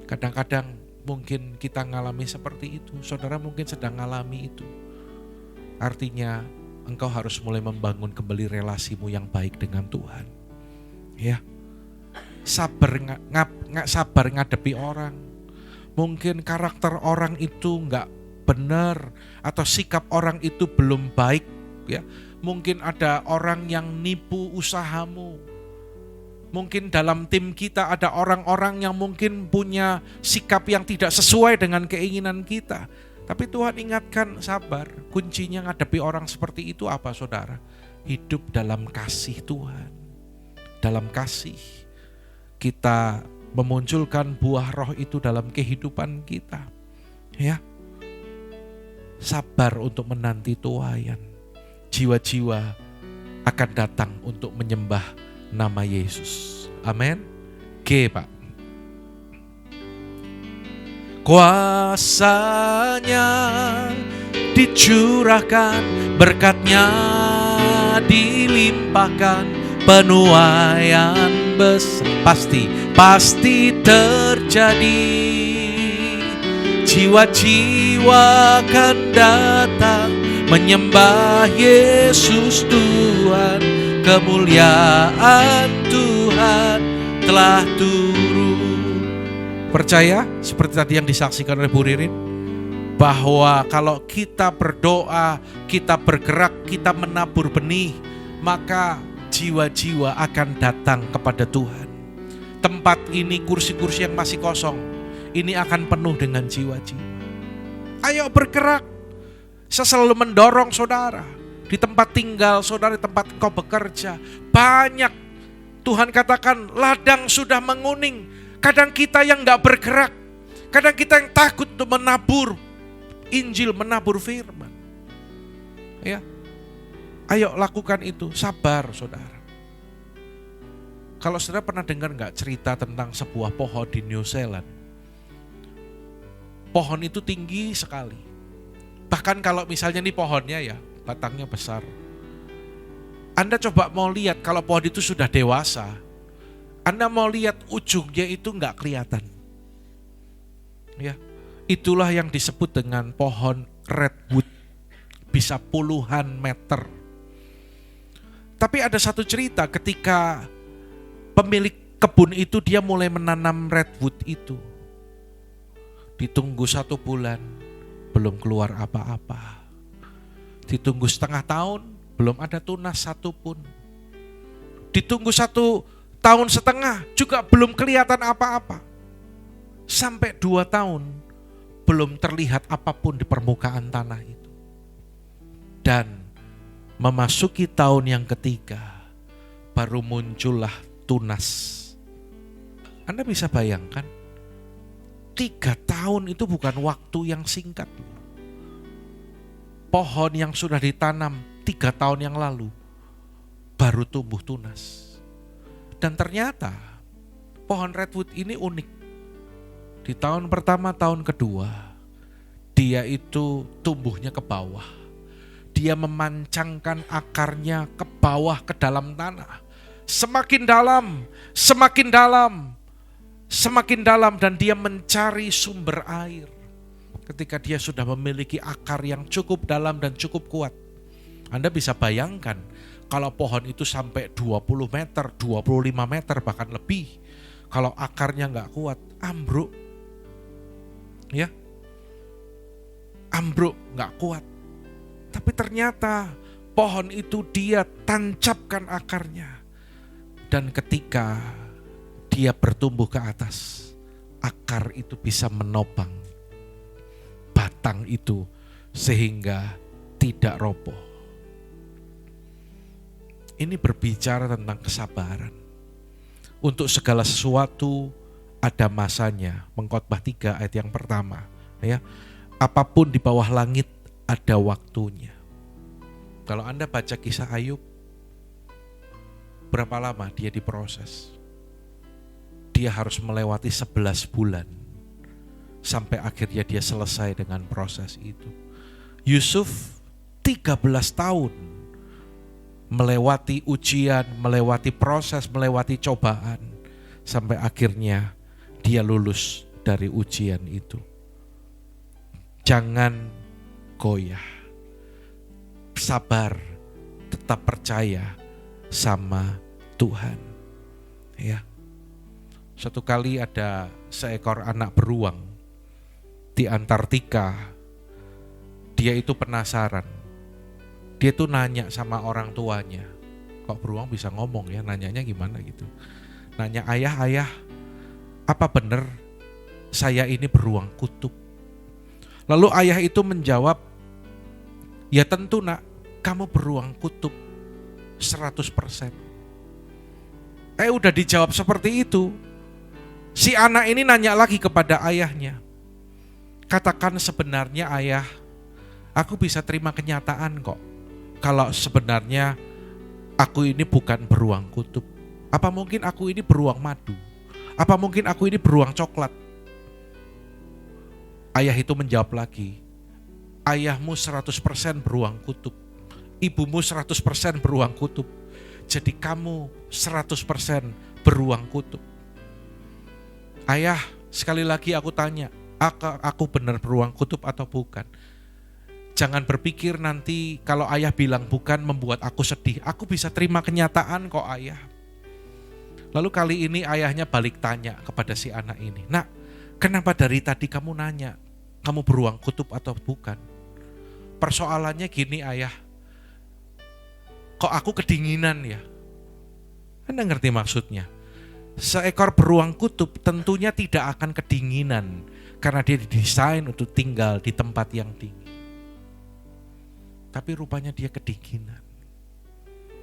S1: Kadang-kadang mungkin kita ngalami seperti itu, saudara mungkin sedang ngalami itu. Artinya engkau harus mulai membangun kembali relasimu yang baik dengan Tuhan. Ya, sabar ngadepi orang. Mungkin karakter orang itu nggak benar atau sikap orang itu belum baik. Ya, mungkin ada orang yang nipu usahamu. Mungkin dalam tim kita ada orang-orang yang mungkin punya sikap yang tidak sesuai dengan keinginan kita. Tapi Tuhan ingatkan sabar. Kuncinya ngadepi orang seperti itu apa saudara? Hidup dalam kasih Tuhan. Dalam kasih kita memunculkan buah roh itu dalam kehidupan kita. Ya, sabar untuk menanti tuaian. Jiwa-jiwa akan datang untuk menyembah nama Yesus. Amin. G Pak. Kuasanya dicurahkan, berkatnya dilimpahkan, penuaian besar pasti terjadi. Jiwa-jiwa akan datang menyembah Yesus Tuhan. Kemuliaan Tuhan telah turun. Percaya seperti tadi yang disaksikan oleh Bu Ririn, bahwa kalau kita berdoa, kita bergerak, kita menabur benih, maka jiwa-jiwa akan datang kepada Tuhan. Tempat ini, kursi-kursi yang masih kosong, ini akan penuh dengan jiwa-jiwa. Ayo bergerak. Saya selalu mendorong saudara. Di tempat tinggal saudara, di tempat kau bekerja, banyak Tuhan katakan ladang sudah menguning. Kadang kita yang gak bergerak, kadang kita yang takut untuk menabur Injil, menabur firman. Ya, ayo lakukan itu, sabar saudara. Kalau saudara pernah dengar gak cerita tentang sebuah pohon di New Zealand? Pohon itu tinggi sekali. Bahkan kalau misalnya nih pohonnya ya, batangnya besar. Anda coba mau lihat kalau pohon itu sudah dewasa, Anda mau lihat ujungnya itu nggak kelihatan. Ya, itulah yang disebut dengan pohon redwood, bisa puluhan meter. Tapi ada satu cerita ketika pemilik kebun itu dia mulai menanam redwood itu. Ditunggu 1 bulan, belum keluar apa-apa. Ditunggu setengah tahun, belum ada tunas satupun. Ditunggu 1 tahun setengah, juga belum kelihatan apa-apa. Sampai 2 tahun, belum terlihat apapun di permukaan tanah itu. Dan memasuki tahun yang ketiga, baru muncullah tunas. Anda bisa bayangkan, 3 tahun itu bukan waktu yang singkat. Pohon yang sudah ditanam 3 tahun yang lalu baru tumbuh tunas. Dan ternyata pohon redwood ini unik. Di tahun pertama, tahun kedua, dia itu tumbuhnya ke bawah. Dia memancangkan akarnya ke bawah, ke dalam tanah. Semakin dalam, semakin dalam, semakin dalam, dan dia mencari sumber air. Ketika dia sudah memiliki akar yang cukup dalam dan cukup kuat, Anda bisa bayangkan kalau pohon itu sampai 20 meter, 25 meter bahkan lebih. Kalau akarnya nggak kuat, ambruk. Ya, ambruk, nggak kuat. Tapi ternyata pohon itu dia tancapkan akarnya. Dan ketika dia bertumbuh ke atas, akar itu bisa menopang batang itu sehingga tidak roboh. Ini berbicara tentang kesabaran. Untuk segala sesuatu ada masanya. Mengkhotbah 3 ayat yang pertama. Ya, apapun di bawah langit ada waktunya. Kalau Anda baca kisah Ayub, berapa lama dia diproses? Dia harus melewati 11 bulan sampai akhirnya dia selesai dengan proses itu. Yusuf 13 tahun melewati ujian, melewati proses, melewati cobaan sampai akhirnya dia lulus dari ujian itu. Jangan goyah. Sabar, tetap percaya sama Tuhan. Ya. Suatu kali ada seekor anak beruang di Antartika. Dia itu penasaran. Dia tuh nanya sama orang tuanya. Kok beruang bisa ngomong ya? Nanyanya gimana gitu. Nanya, ayah, apa benar saya ini beruang kutub? Lalu ayah itu menjawab, ya tentu nak, kamu beruang kutub 100%. Udah dijawab seperti itu. Si anak ini nanya lagi kepada ayahnya. Katakan sebenarnya ayah, aku bisa terima kenyataan kok. Kalau sebenarnya aku ini bukan beruang kutub. Apa mungkin aku ini beruang madu? Apa mungkin aku ini beruang coklat? Ayah itu menjawab lagi, ayahmu 100% beruang kutub. Ibumu 100% beruang kutub. Jadi kamu 100% beruang kutub. Ayah, sekali lagi aku tanya, aku benar beruang kutub atau bukan? Jangan berpikir nanti kalau ayah bilang bukan membuat aku sedih. Aku bisa terima kenyataan kok ayah. Lalu kali ini ayahnya balik tanya kepada si anak ini. Nak, kenapa dari tadi kamu nanya, kamu beruang kutub atau bukan? Persoalannya gini ayah, kok aku kedinginan ya? Anda ngerti maksudnya? Seekor beruang kutub tentunya tidak akan kedinginan karena dia didesain untuk tinggal di tempat yang tinggi. Tapi rupanya dia kedinginan.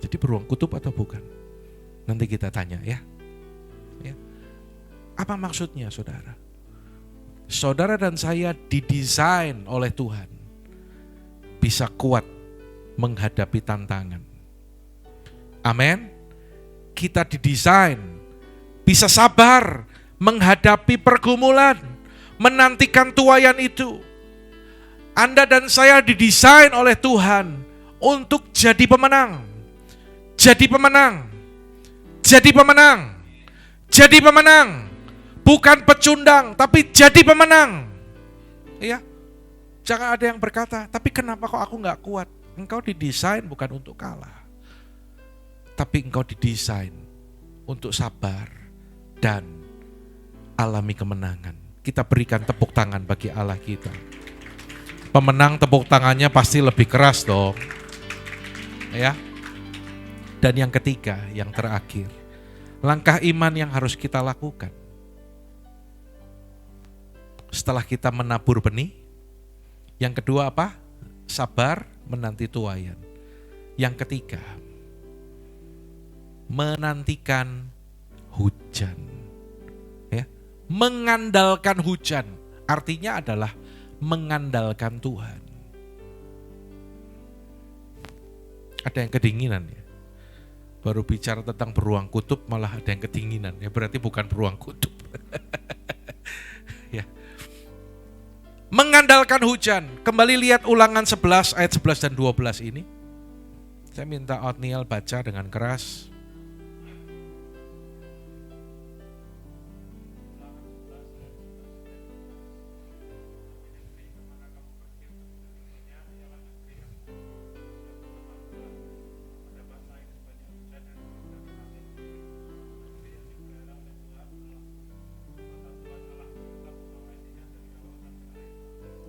S1: Jadi beruang kutub atau bukan? Nanti kita tanya ya. Apa maksudnya saudara? Saudara dan saya didesain oleh Tuhan bisa kuat menghadapi tantangan. Amin. Kita didesain bisa sabar menghadapi pergumulan, menantikan tuaian itu. Anda dan saya didesain oleh Tuhan untuk jadi pemenang. Jadi pemenang. Jadi pemenang. Jadi pemenang. Bukan pecundang, tapi jadi pemenang. Iya. Jangan ada yang berkata, tapi kenapa kok aku gak kuat? Engkau didesain bukan untuk kalah. Tapi engkau didesain untuk sabar dan alami kemenangan. Kita berikan tepuk tangan bagi Allah kita. Pemenang tepuk tangannya pasti lebih keras dong. Ya. Dan yang ketiga, yang terakhir, langkah iman yang harus kita lakukan. Setelah kita menabur benih, yang kedua apa? Sabar menanti tuaian. Yang ketiga, menantikan hujan. Ya, mengandalkan hujan. Artinya adalah mengandalkan Tuhan. Ada yang kedinginan ya. Baru bicara tentang beruang kutub malah ada yang kedinginan. Ya berarti bukan beruang kutub. Ya. Mengandalkan hujan. Kembali lihat Ulangan 11 ayat 11 dan 12 ini. Saya minta Otniel baca dengan keras.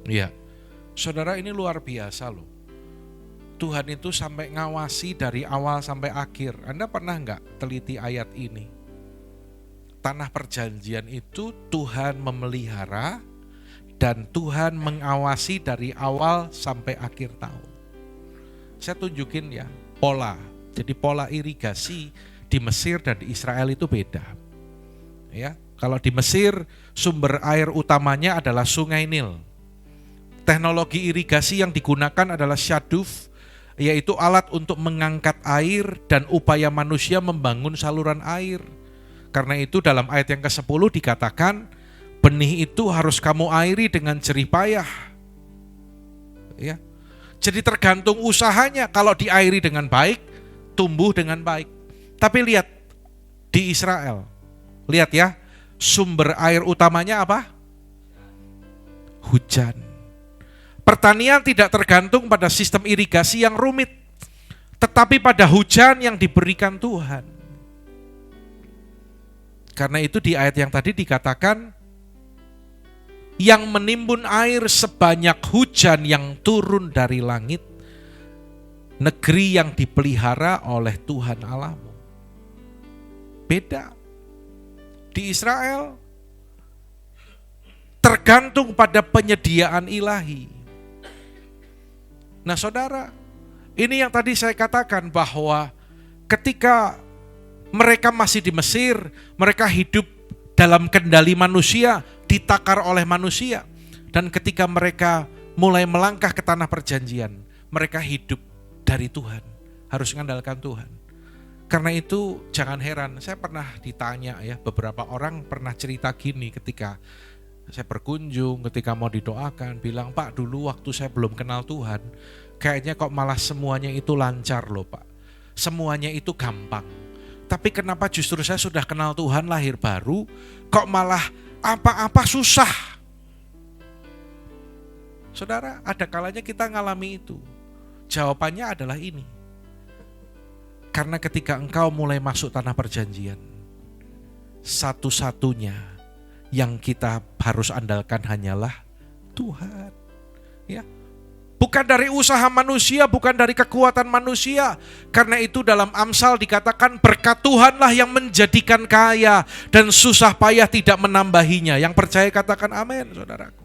S1: Iya, saudara, ini luar biasa loh. Tuhan itu sampai ngawasi dari awal sampai akhir. Anda pernah nggak teliti ayat ini? Tanah perjanjian itu Tuhan memelihara dan Tuhan mengawasi dari awal sampai akhir tahun. Saya tunjukin ya pola. Jadi pola irigasi di Mesir dan di Israel itu beda. Ya, kalau di Mesir sumber air utamanya adalah Sungai Nil. Teknologi irigasi yang digunakan adalah syaduf, yaitu alat untuk mengangkat air dan upaya manusia membangun saluran air. Karena itu dalam ayat yang ke-10 dikatakan, benih itu harus kamu airi dengan jerih payah. Ya. Jadi tergantung usahanya, kalau diairi dengan baik, tumbuh dengan baik. Tapi lihat di Israel, lihat ya, sumber air utamanya apa? Hujan. Pertanian tidak tergantung pada sistem irigasi yang rumit, tetapi pada hujan yang diberikan Tuhan. Karena itu di ayat yang tadi dikatakan, yang menimbun air sebanyak hujan yang turun dari langit, negeri yang dipelihara oleh Tuhan Allahmu. Beda. Di Israel tergantung pada penyediaan ilahi. Nah saudara, ini yang tadi saya katakan bahwa ketika mereka masih di Mesir, mereka hidup dalam kendali manusia, ditakar oleh manusia. Dan ketika mereka mulai melangkah ke tanah perjanjian, mereka hidup dari Tuhan, harus mengandalkan Tuhan. Karena itu jangan heran, saya pernah ditanya ya, beberapa orang pernah cerita gini ketika saya berkunjung, ketika mau didoakan, bilang, Pak dulu waktu saya belum kenal Tuhan, kayaknya kok malah semuanya itu lancar loh Pak. Semuanya itu gampang. Tapi kenapa justru saya sudah kenal Tuhan lahir baru, kok malah apa-apa susah? Saudara, ada kalanya kita ngalami itu. Jawabannya adalah ini. Karena ketika engkau mulai masuk tanah perjanjian, satu-satunya yang kita harus andalkan hanyalah Tuhan. Ya. Bukan dari usaha manusia, bukan dari kekuatan manusia. Karena itu dalam Amsal dikatakan berkat Tuhanlah yang menjadikan kaya dan susah payah tidak menambahinya. Yang percaya katakan amin, saudaraku.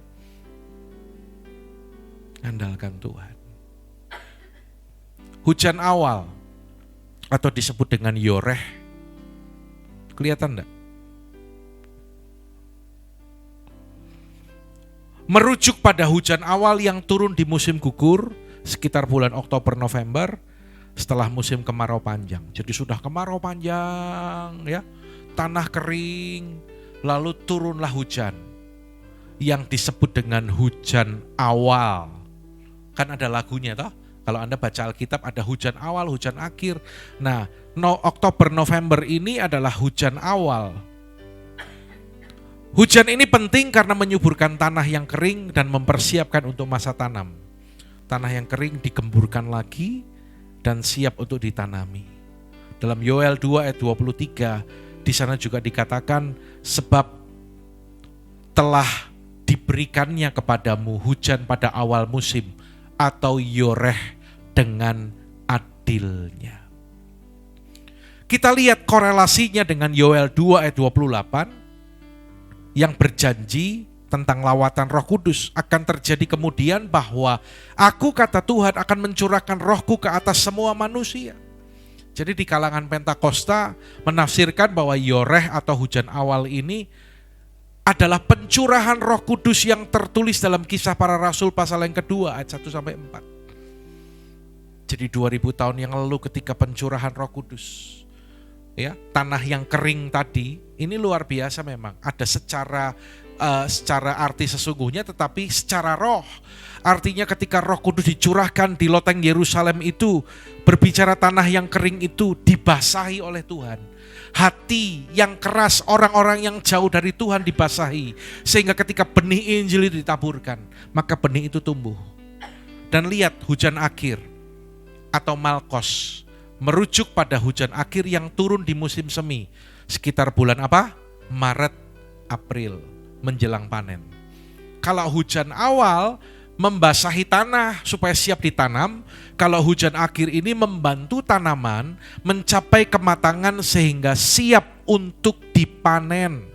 S1: Andalkan Tuhan. Hujan awal atau disebut dengan yoreh. Kelihatan enggak? Merujuk pada hujan awal yang turun di musim gugur sekitar bulan Oktober-November setelah musim kemarau panjang. Jadi sudah kemarau panjang ya, tanah kering, lalu turunlah hujan yang disebut dengan hujan awal. Kan ada lagunya toh? Kalau Anda baca Alkitab ada hujan awal, hujan akhir. Nah, Oktober-November ini adalah hujan awal. Hujan ini penting karena menyuburkan tanah yang kering dan mempersiapkan untuk masa tanam. Tanah yang kering digemburkan lagi dan siap untuk ditanami. Dalam Yoel 2 ayat 23, di sana juga dikatakan, sebab telah diberikannya kepadamu hujan pada awal musim atau yoreh dengan adilnya. Kita lihat korelasinya dengan Yoel 2 ayat 28, yang berjanji tentang lawatan Roh Kudus akan terjadi kemudian bahwa aku kata Tuhan akan mencurahkan rohku ke atas semua manusia. Jadi di kalangan Pentakosta menafsirkan bahwa yoreh atau hujan awal ini adalah pencurahan Roh Kudus yang tertulis dalam Kisah Para Rasul pasal yang kedua ayat 1-4. Jadi 2000 tahun yang lalu ketika pencurahan Roh Kudus, ya, tanah yang kering tadi, ini luar biasa memang. Ada secara arti sesungguhnya, tetapi secara roh. Artinya ketika Roh Kudus dicurahkan di loteng Yerusalem itu, berbicara tanah yang kering itu dibasahi oleh Tuhan. Hati yang keras orang-orang yang jauh dari Tuhan dibasahi. Sehingga ketika benih Injil itu ditaburkan, maka benih itu tumbuh. Dan lihat hujan akhir atau Malkos, merujuk pada hujan akhir yang turun di musim semi. Sekitar bulan apa? Maret, April, menjelang panen. Kalau hujan awal membasahi tanah supaya siap ditanam, kalau hujan akhir ini membantu tanaman mencapai kematangan sehingga siap untuk dipanen.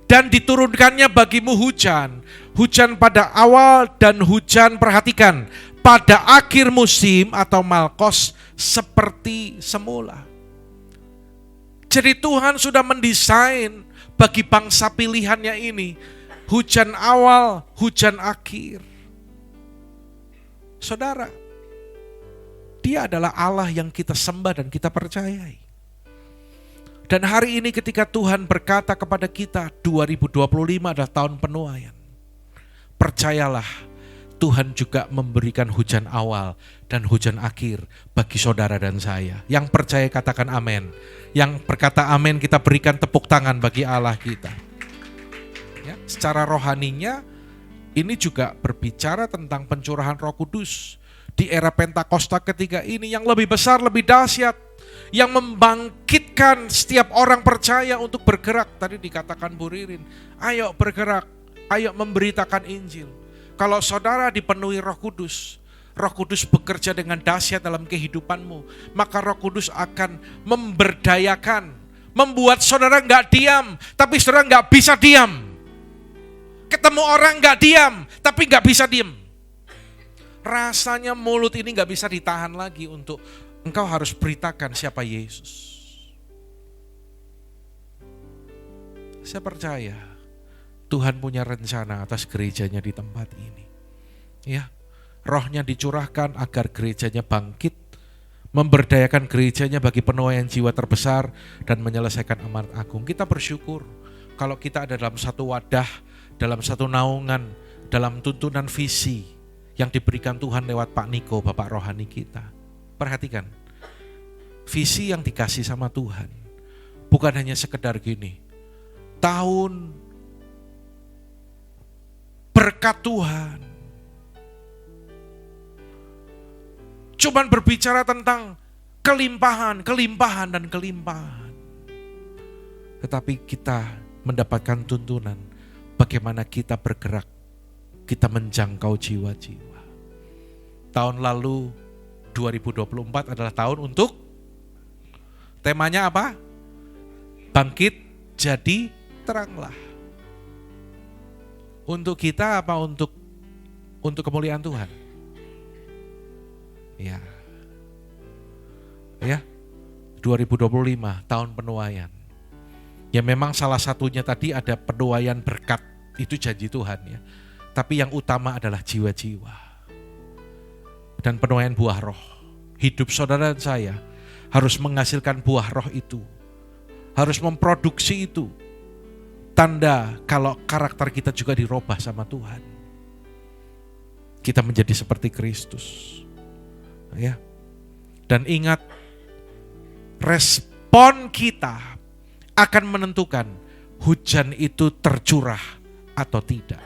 S1: Dan diturunkannya bagimu hujan, hujan pada awal dan hujan, perhatikan, pada akhir musim atau malkos seperti semula. Jadi Tuhan sudah mendesain bagi bangsa pilihannya ini, hujan awal, hujan akhir. Saudara, Dia adalah Allah yang kita sembah dan kita percayai. Dan hari ini ketika Tuhan berkata kepada kita 2025 adalah tahun penuaian, percayalah Tuhan juga memberikan hujan awal dan hujan akhir bagi saudara dan saya. Yang percaya katakan amin. Yang berkata amin kita berikan tepuk tangan bagi Allah kita. Ya, secara rohaninya ini juga berbicara tentang pencurahan Roh Kudus di era Pentakosta ketiga ini yang lebih besar, lebih dahsyat, yang membangkitkan setiap orang percaya untuk bergerak. Tadi dikatakan Bu Ririn, ayo bergerak, ayo memberitakan Injil. Kalau saudara dipenuhi Roh Kudus bekerja dengan dahsyat dalam kehidupanmu, maka Roh Kudus akan memberdayakan, membuat saudara gak diam, tapi saudara gak bisa diam. Ketemu orang gak diam, tapi gak bisa diam. Rasanya mulut ini gak bisa ditahan lagi untuk engkau harus beritakan siapa Yesus. Saya percaya Tuhan punya rencana atas gerejanya di tempat ini. Ya, Rohnya dicurahkan agar gerejanya bangkit, memberdayakan gerejanya bagi penuaian jiwa terbesar dan menyelesaikan amanat agung. Kita bersyukur kalau kita ada dalam satu wadah, dalam satu naungan, dalam tuntunan visi yang diberikan Tuhan lewat Pak Niko, Bapak rohani kita. Perhatikan, visi yang dikasih sama Tuhan bukan hanya sekedar gini, tahun berkat Tuhan. Cuman berbicara tentang kelimpahan, kelimpahan, dan kelimpahan. Tetapi kita mendapatkan tuntunan bagaimana kita bergerak, kita menjangkau jiwa-jiwa. Tahun lalu 2024 adalah tahun untuk, temanya apa? Bangkit jadi teranglah. Untuk kita apa untuk kemuliaan Tuhan? Ya. Ya. 2025 tahun penuaian. Ya memang salah satunya tadi ada penuaian berkat, itu janji Tuhan ya. Tapi yang utama adalah jiwa-jiwa. Dan penuaian buah roh. Hidup saudara dan saya harus menghasilkan buah roh itu. Harus memproduksi itu. Tanda kalau karakter kita juga dirubah sama Tuhan. Kita menjadi seperti Kristus. Ya. Dan ingat, respon kita akan menentukan hujan itu tercurah atau tidak.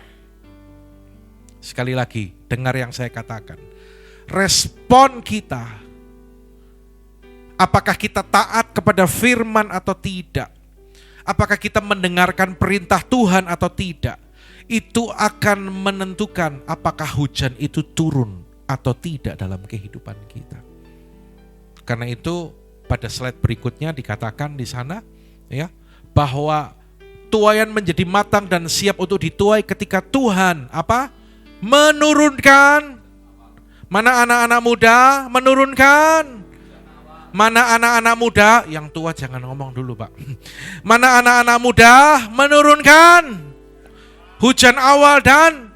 S1: Sekali lagi, dengar yang saya katakan. Respon kita, apakah kita taat kepada firman atau tidak, apakah kita mendengarkan perintah Tuhan atau tidak, itu akan menentukan apakah hujan itu turun atau tidak dalam kehidupan kita. Karena itu pada slide berikutnya dikatakan di sana ya, bahwa tuaian menjadi matang dan siap untuk dituai ketika Tuhan apa? Menurunkan. Mana anak-anak muda menurunkan? Mana anak-anak muda? Yang tua jangan ngomong dulu Pak. Mana anak-anak muda menurunkan? Hujan awal dan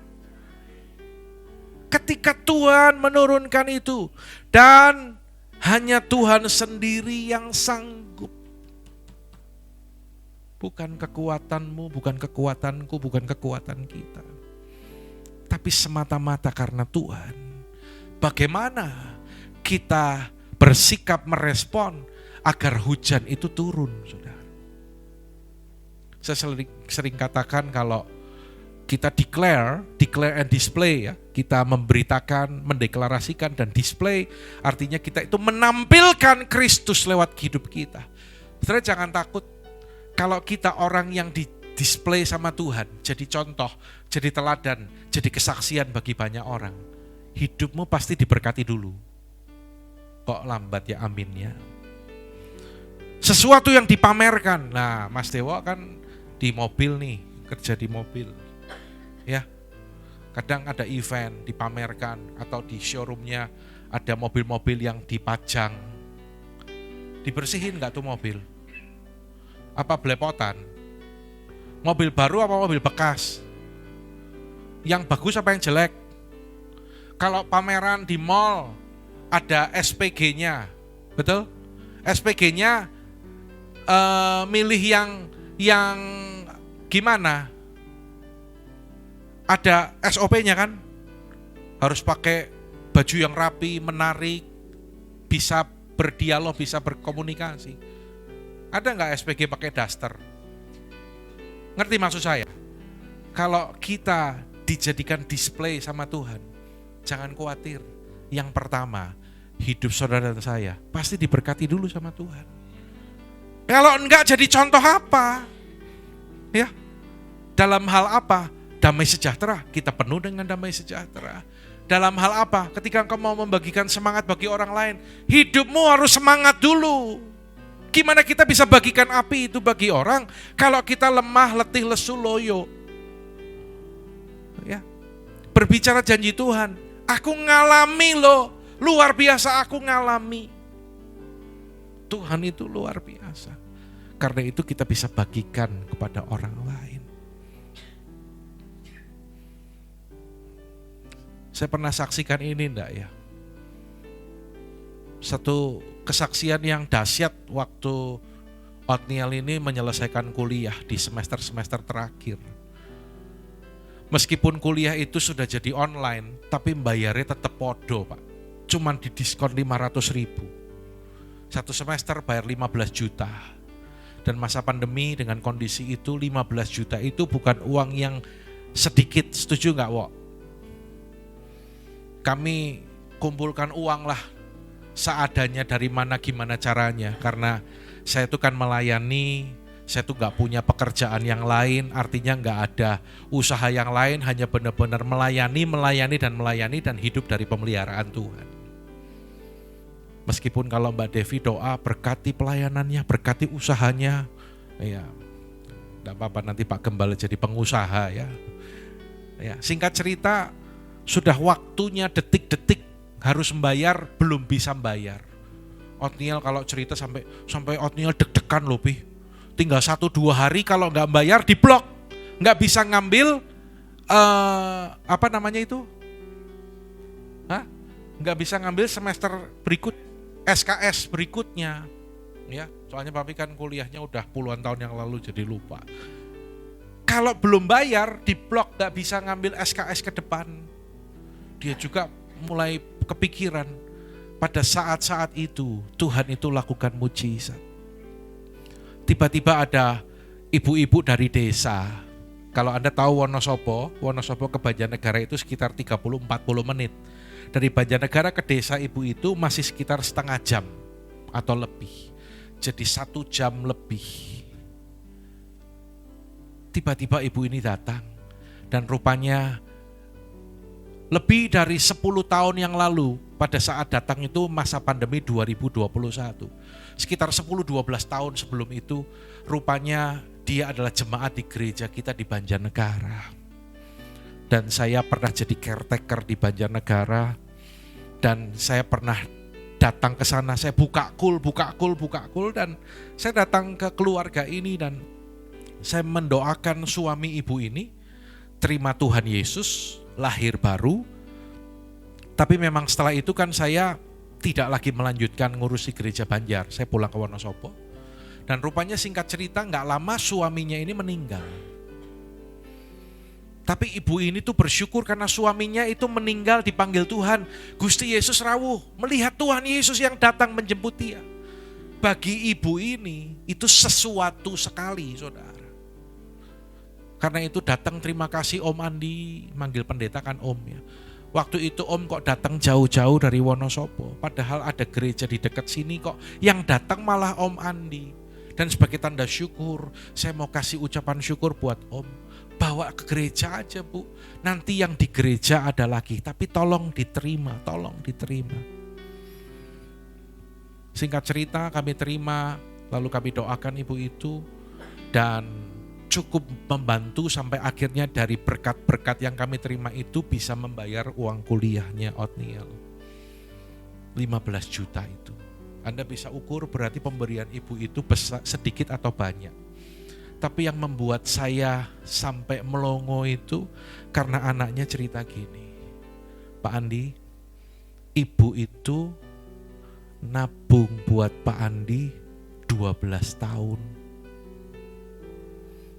S1: ketika Tuhan menurunkan itu, dan hanya Tuhan sendiri yang sanggup. Bukan kekuatanmu, bukan kekuatanku, bukan kekuatan kita. Tapi semata-mata karena Tuhan. Bagaimana kita bersikap merespon agar hujan itu turun, saudara. Saya sering katakan kalau kita declare and display ya. Kita memberitakan, mendeklarasikan dan display, artinya kita itu menampilkan Kristus lewat hidup kita. Saudara jangan takut kalau kita orang yang display sama Tuhan, jadi contoh, jadi teladan, jadi kesaksian bagi banyak orang. Hidupmu pasti diberkati dulu. Kok lambat ya, amin ya. Sesuatu yang dipamerkan. Nah, Mas Dewo kan di mobil nih, kerja di mobil. Ya. Kadang ada event dipamerkan atau di showroomnya ada mobil-mobil yang dipajang. Dibersihin enggak tuh mobil? Apa belepotan? Mobil baru apa mobil bekas? Yang bagus apa yang jelek? Kalau pameran di mall ada SPG-nya, betul? SPG-nya milih yang gimana? Ada SOP-nya kan? Harus pakai baju yang rapi, menarik, bisa berdialog, bisa berkomunikasi. Ada nggak SPG pakai daster? Ngerti maksud saya? Kalau kita dijadikan display sama Tuhan, jangan khawatir. Yang pertama, hidup saudara dan saya pasti diberkati dulu sama Tuhan. Kalau enggak, jadi contoh apa? Ya, dalam hal apa? Damai sejahtera, kita penuh dengan damai sejahtera. Dalam hal apa? Ketika engkau mau membagikan semangat bagi orang lain, hidupmu harus semangat dulu. Gimana kita bisa bagikan api itu bagi orang kalau kita lemah, letih, lesu, loyo? Ya. Berbicara janji Tuhan, aku ngalami loh, luar biasa aku ngalami. Tuhan itu luar biasa. Karena itu kita bisa bagikan kepada orang lain. Saya pernah saksikan ini enggak ya? Satu kesaksian yang dahsyat waktu Otniel ini menyelesaikan kuliah di semester-semester terakhir. Meskipun kuliah itu sudah jadi online, tapi bayarnya tetap podo Pak. Cuman di diskon 500.000. Satu semester bayar 15 juta. Dan masa pandemi dengan kondisi itu 15 juta itu bukan uang yang sedikit, setuju enggak Wok? Kami kumpulkan uang lah seadanya, dari mana gimana caranya. Karena saya itu kan melayani, saya tuh gak punya pekerjaan yang lain, artinya gak ada usaha yang lain, hanya benar-benar melayani dan hidup dari pemeliharaan Tuhan. Meskipun kalau Mbak Devi doa, berkati pelayanannya, berkati usahanya, ya gak apa-apa nanti Pak Gembala jadi pengusaha ya. Ya, singkat cerita, sudah waktunya detik-detik harus membayar, belum bisa membayar. Otniel kalau cerita sampai Otniel deg-degan loh Pi. Tinggal 1-2 hari kalau nggak bayar diblok, nggak bisa ngambil apa namanya itu? Nggak bisa ngambil semester berikut, SKS berikutnya. Ya, soalnya Papi kan kuliahnya udah puluhan tahun yang lalu jadi lupa. Kalau belum bayar diblok, nggak bisa ngambil SKS ke depan. Dia juga mulai kepikiran, pada saat-saat itu Tuhan itu lakukan mujizat. Tiba-tiba ada ibu-ibu dari desa. Kalau Anda tahu Wonosobo ke Banjarnegara itu sekitar 30-40 menit. Dari Banjarnegara ke desa ibu itu masih sekitar setengah jam atau lebih. Jadi 1 jam lebih. Tiba-tiba ibu ini datang dan rupanya lebih dari 10 tahun yang lalu, pada saat datang itu masa pandemi 2021. Sekitar 10-12 tahun sebelum itu, rupanya dia adalah jemaat di gereja kita di Banjarnegara. Dan saya pernah jadi caretaker di Banjarnegara, dan saya pernah datang ke sana, saya buka kul, dan saya datang ke keluarga ini dan saya mendoakan suami ibu ini, terima Tuhan Yesus, lahir baru. Tapi memang setelah itu kan saya tidak lagi melanjutkan ngurusi gereja Banjar. Saya pulang ke Wonosobo. Dan rupanya singkat cerita gak lama suaminya ini meninggal. Tapi ibu ini tuh bersyukur karena suaminya itu meninggal dipanggil Tuhan. Gusti Yesus rawuh melihat Tuhan Yesus yang datang menjemput dia. Bagi ibu ini itu sesuatu sekali saudara. Karena itu datang, terima kasih Om Andi, manggil pendeta kan Om ya. Waktu itu Om kok datang jauh-jauh dari Wonosobo, padahal ada gereja di dekat sini kok. Yang datang malah Om Andi. Dan sebagai tanda syukur, saya mau kasih ucapan syukur buat Om. Bawa ke gereja aja Bu. Nanti yang di gereja ada lagi, tapi tolong diterima, tolong diterima. Singkat cerita kami terima, lalu kami doakan ibu itu, dan cukup membantu sampai akhirnya dari berkat-berkat yang kami terima itu bisa membayar uang kuliahnya Otniel. 15 juta itu. Anda bisa ukur berarti pemberian ibu itu sedikit atau banyak. Tapi yang membuat saya sampai melongo itu karena anaknya cerita gini. Pak Andi, ibu itu nabung buat Pak Andi 12 tahun.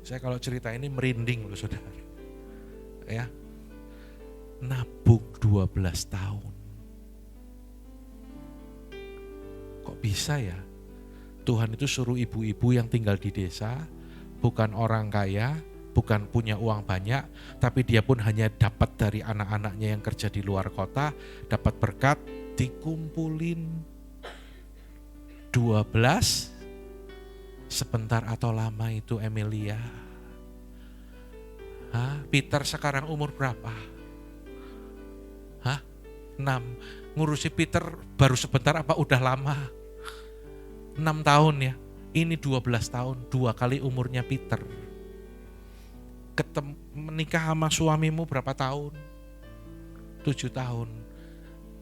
S1: Saya kalau cerita ini merinding loh saudara. Ya. Nabung 12 tahun. Kok bisa ya? Tuhan itu suruh ibu-ibu yang tinggal di desa, bukan orang kaya, bukan punya uang banyak, tapi dia pun hanya dapat dari anak-anaknya yang kerja di luar kota, dapat berkat, dikumpulin 12, sebentar atau lama itu Emilia. Peter sekarang umur berapa? 6. Ngurusi Peter baru sebentar apa udah lama? 6 tahun ya. Ini 12 tahun, 2 kali umurnya Peter. Menikah sama suamimu berapa tahun? 7 tahun.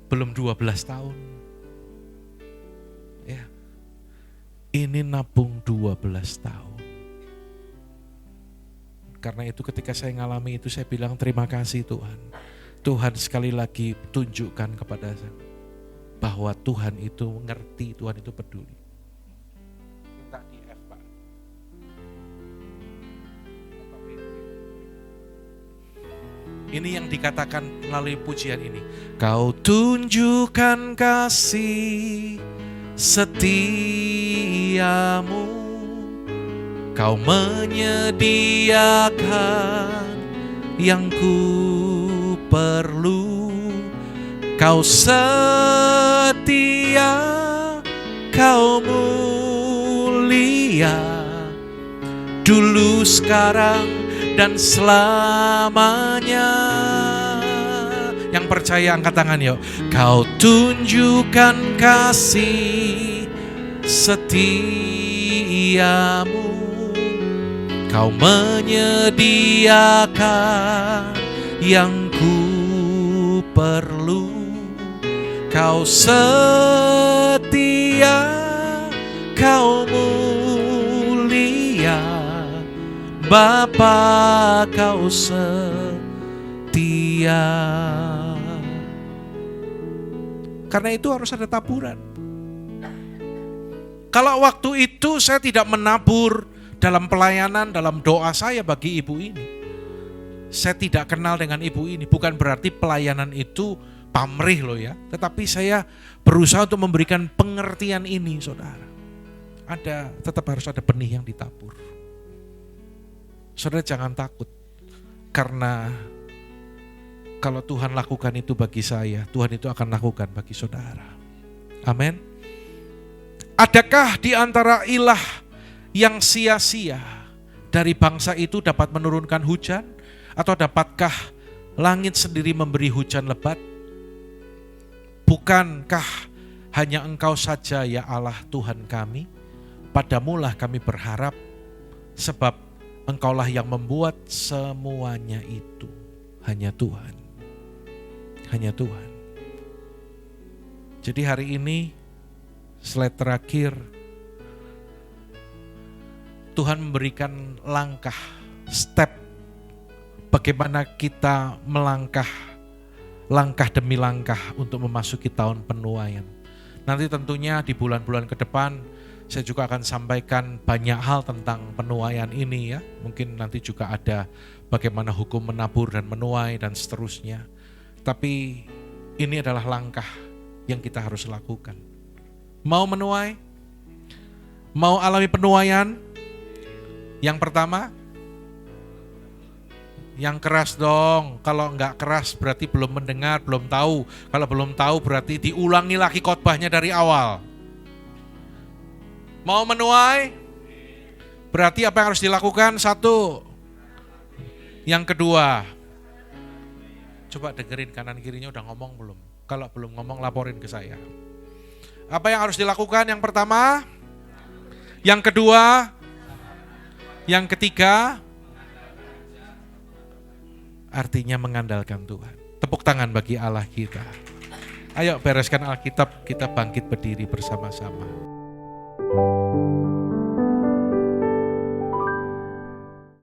S1: Belum 12 tahun. Ya. Ini nabung 12 tahun. Karena itu ketika saya ngalami itu saya bilang terima kasih Tuhan. Tuhan sekali lagi tunjukkan kepada saya bahwa Tuhan itu ngerti, Tuhan itu peduli. Minta di F Pak. Ini yang dikatakan melalui pujian ini. Kau tunjukkan kasih setiamu, kau menyediakan yang ku perlu, kau setia, kau mulia, dulu sekarang dan selamanya. Yang percaya angkat tangan yuk. Kau tunjukkan kasih setiamu, kau menyediakan yang ku perlu, kau setia, kau mulia, Bapa kau setia. Karena itu harus ada taburan. Kalau waktu itu saya tidak menabur dalam pelayanan, dalam doa saya bagi ibu ini, saya tidak kenal dengan ibu ini. Bukan berarti pelayanan itu pamrih loh ya, tetapi saya berusaha untuk memberikan pengertian ini saudara. Tetap harus ada benih yang ditabur. Saudara jangan takut, karena kalau Tuhan lakukan itu bagi saya, Tuhan itu akan lakukan bagi saudara. Amin. Adakah di antara ilah yang sia-sia dari bangsa itu dapat menurunkan hujan? Atau dapatkah langit sendiri memberi hujan lebat? Bukankah hanya Engkau saja ya Allah Tuhan kami? Padamulah kami berharap, sebab Engkaulah yang membuat semuanya itu. Hanya Tuhan. Hanya Tuhan. Jadi hari ini, slide terakhir, Tuhan memberikan langkah, step, bagaimana kita melangkah, langkah demi langkah untuk memasuki tahun penuaian. Nanti tentunya di bulan-bulan ke depan, saya juga akan sampaikan banyak hal tentang penuaian ini ya. Mungkin nanti juga ada bagaimana hukum menabur dan menuai dan seterusnya. Tapi ini adalah langkah yang kita harus lakukan. Mau menuai? Mau alami penuaian? Yang pertama, yang keras dong. Kalau enggak keras berarti belum mendengar, belum tahu. Kalau belum tahu berarti diulangi lagi khotbahnya dari awal. Mau menuai? Berarti apa yang harus dilakukan? Satu. Yang kedua, coba dengerin kanan kirinya udah ngomong belum? Kalau belum ngomong laporin ke saya. Apa yang harus dilakukan? Yang pertama, yang kedua, yang ketiga, artinya mengandalkan Tuhan. Tepuk tangan bagi Allah kita. Ayo bereskan Alkitab, kita bangkit berdiri bersama-sama.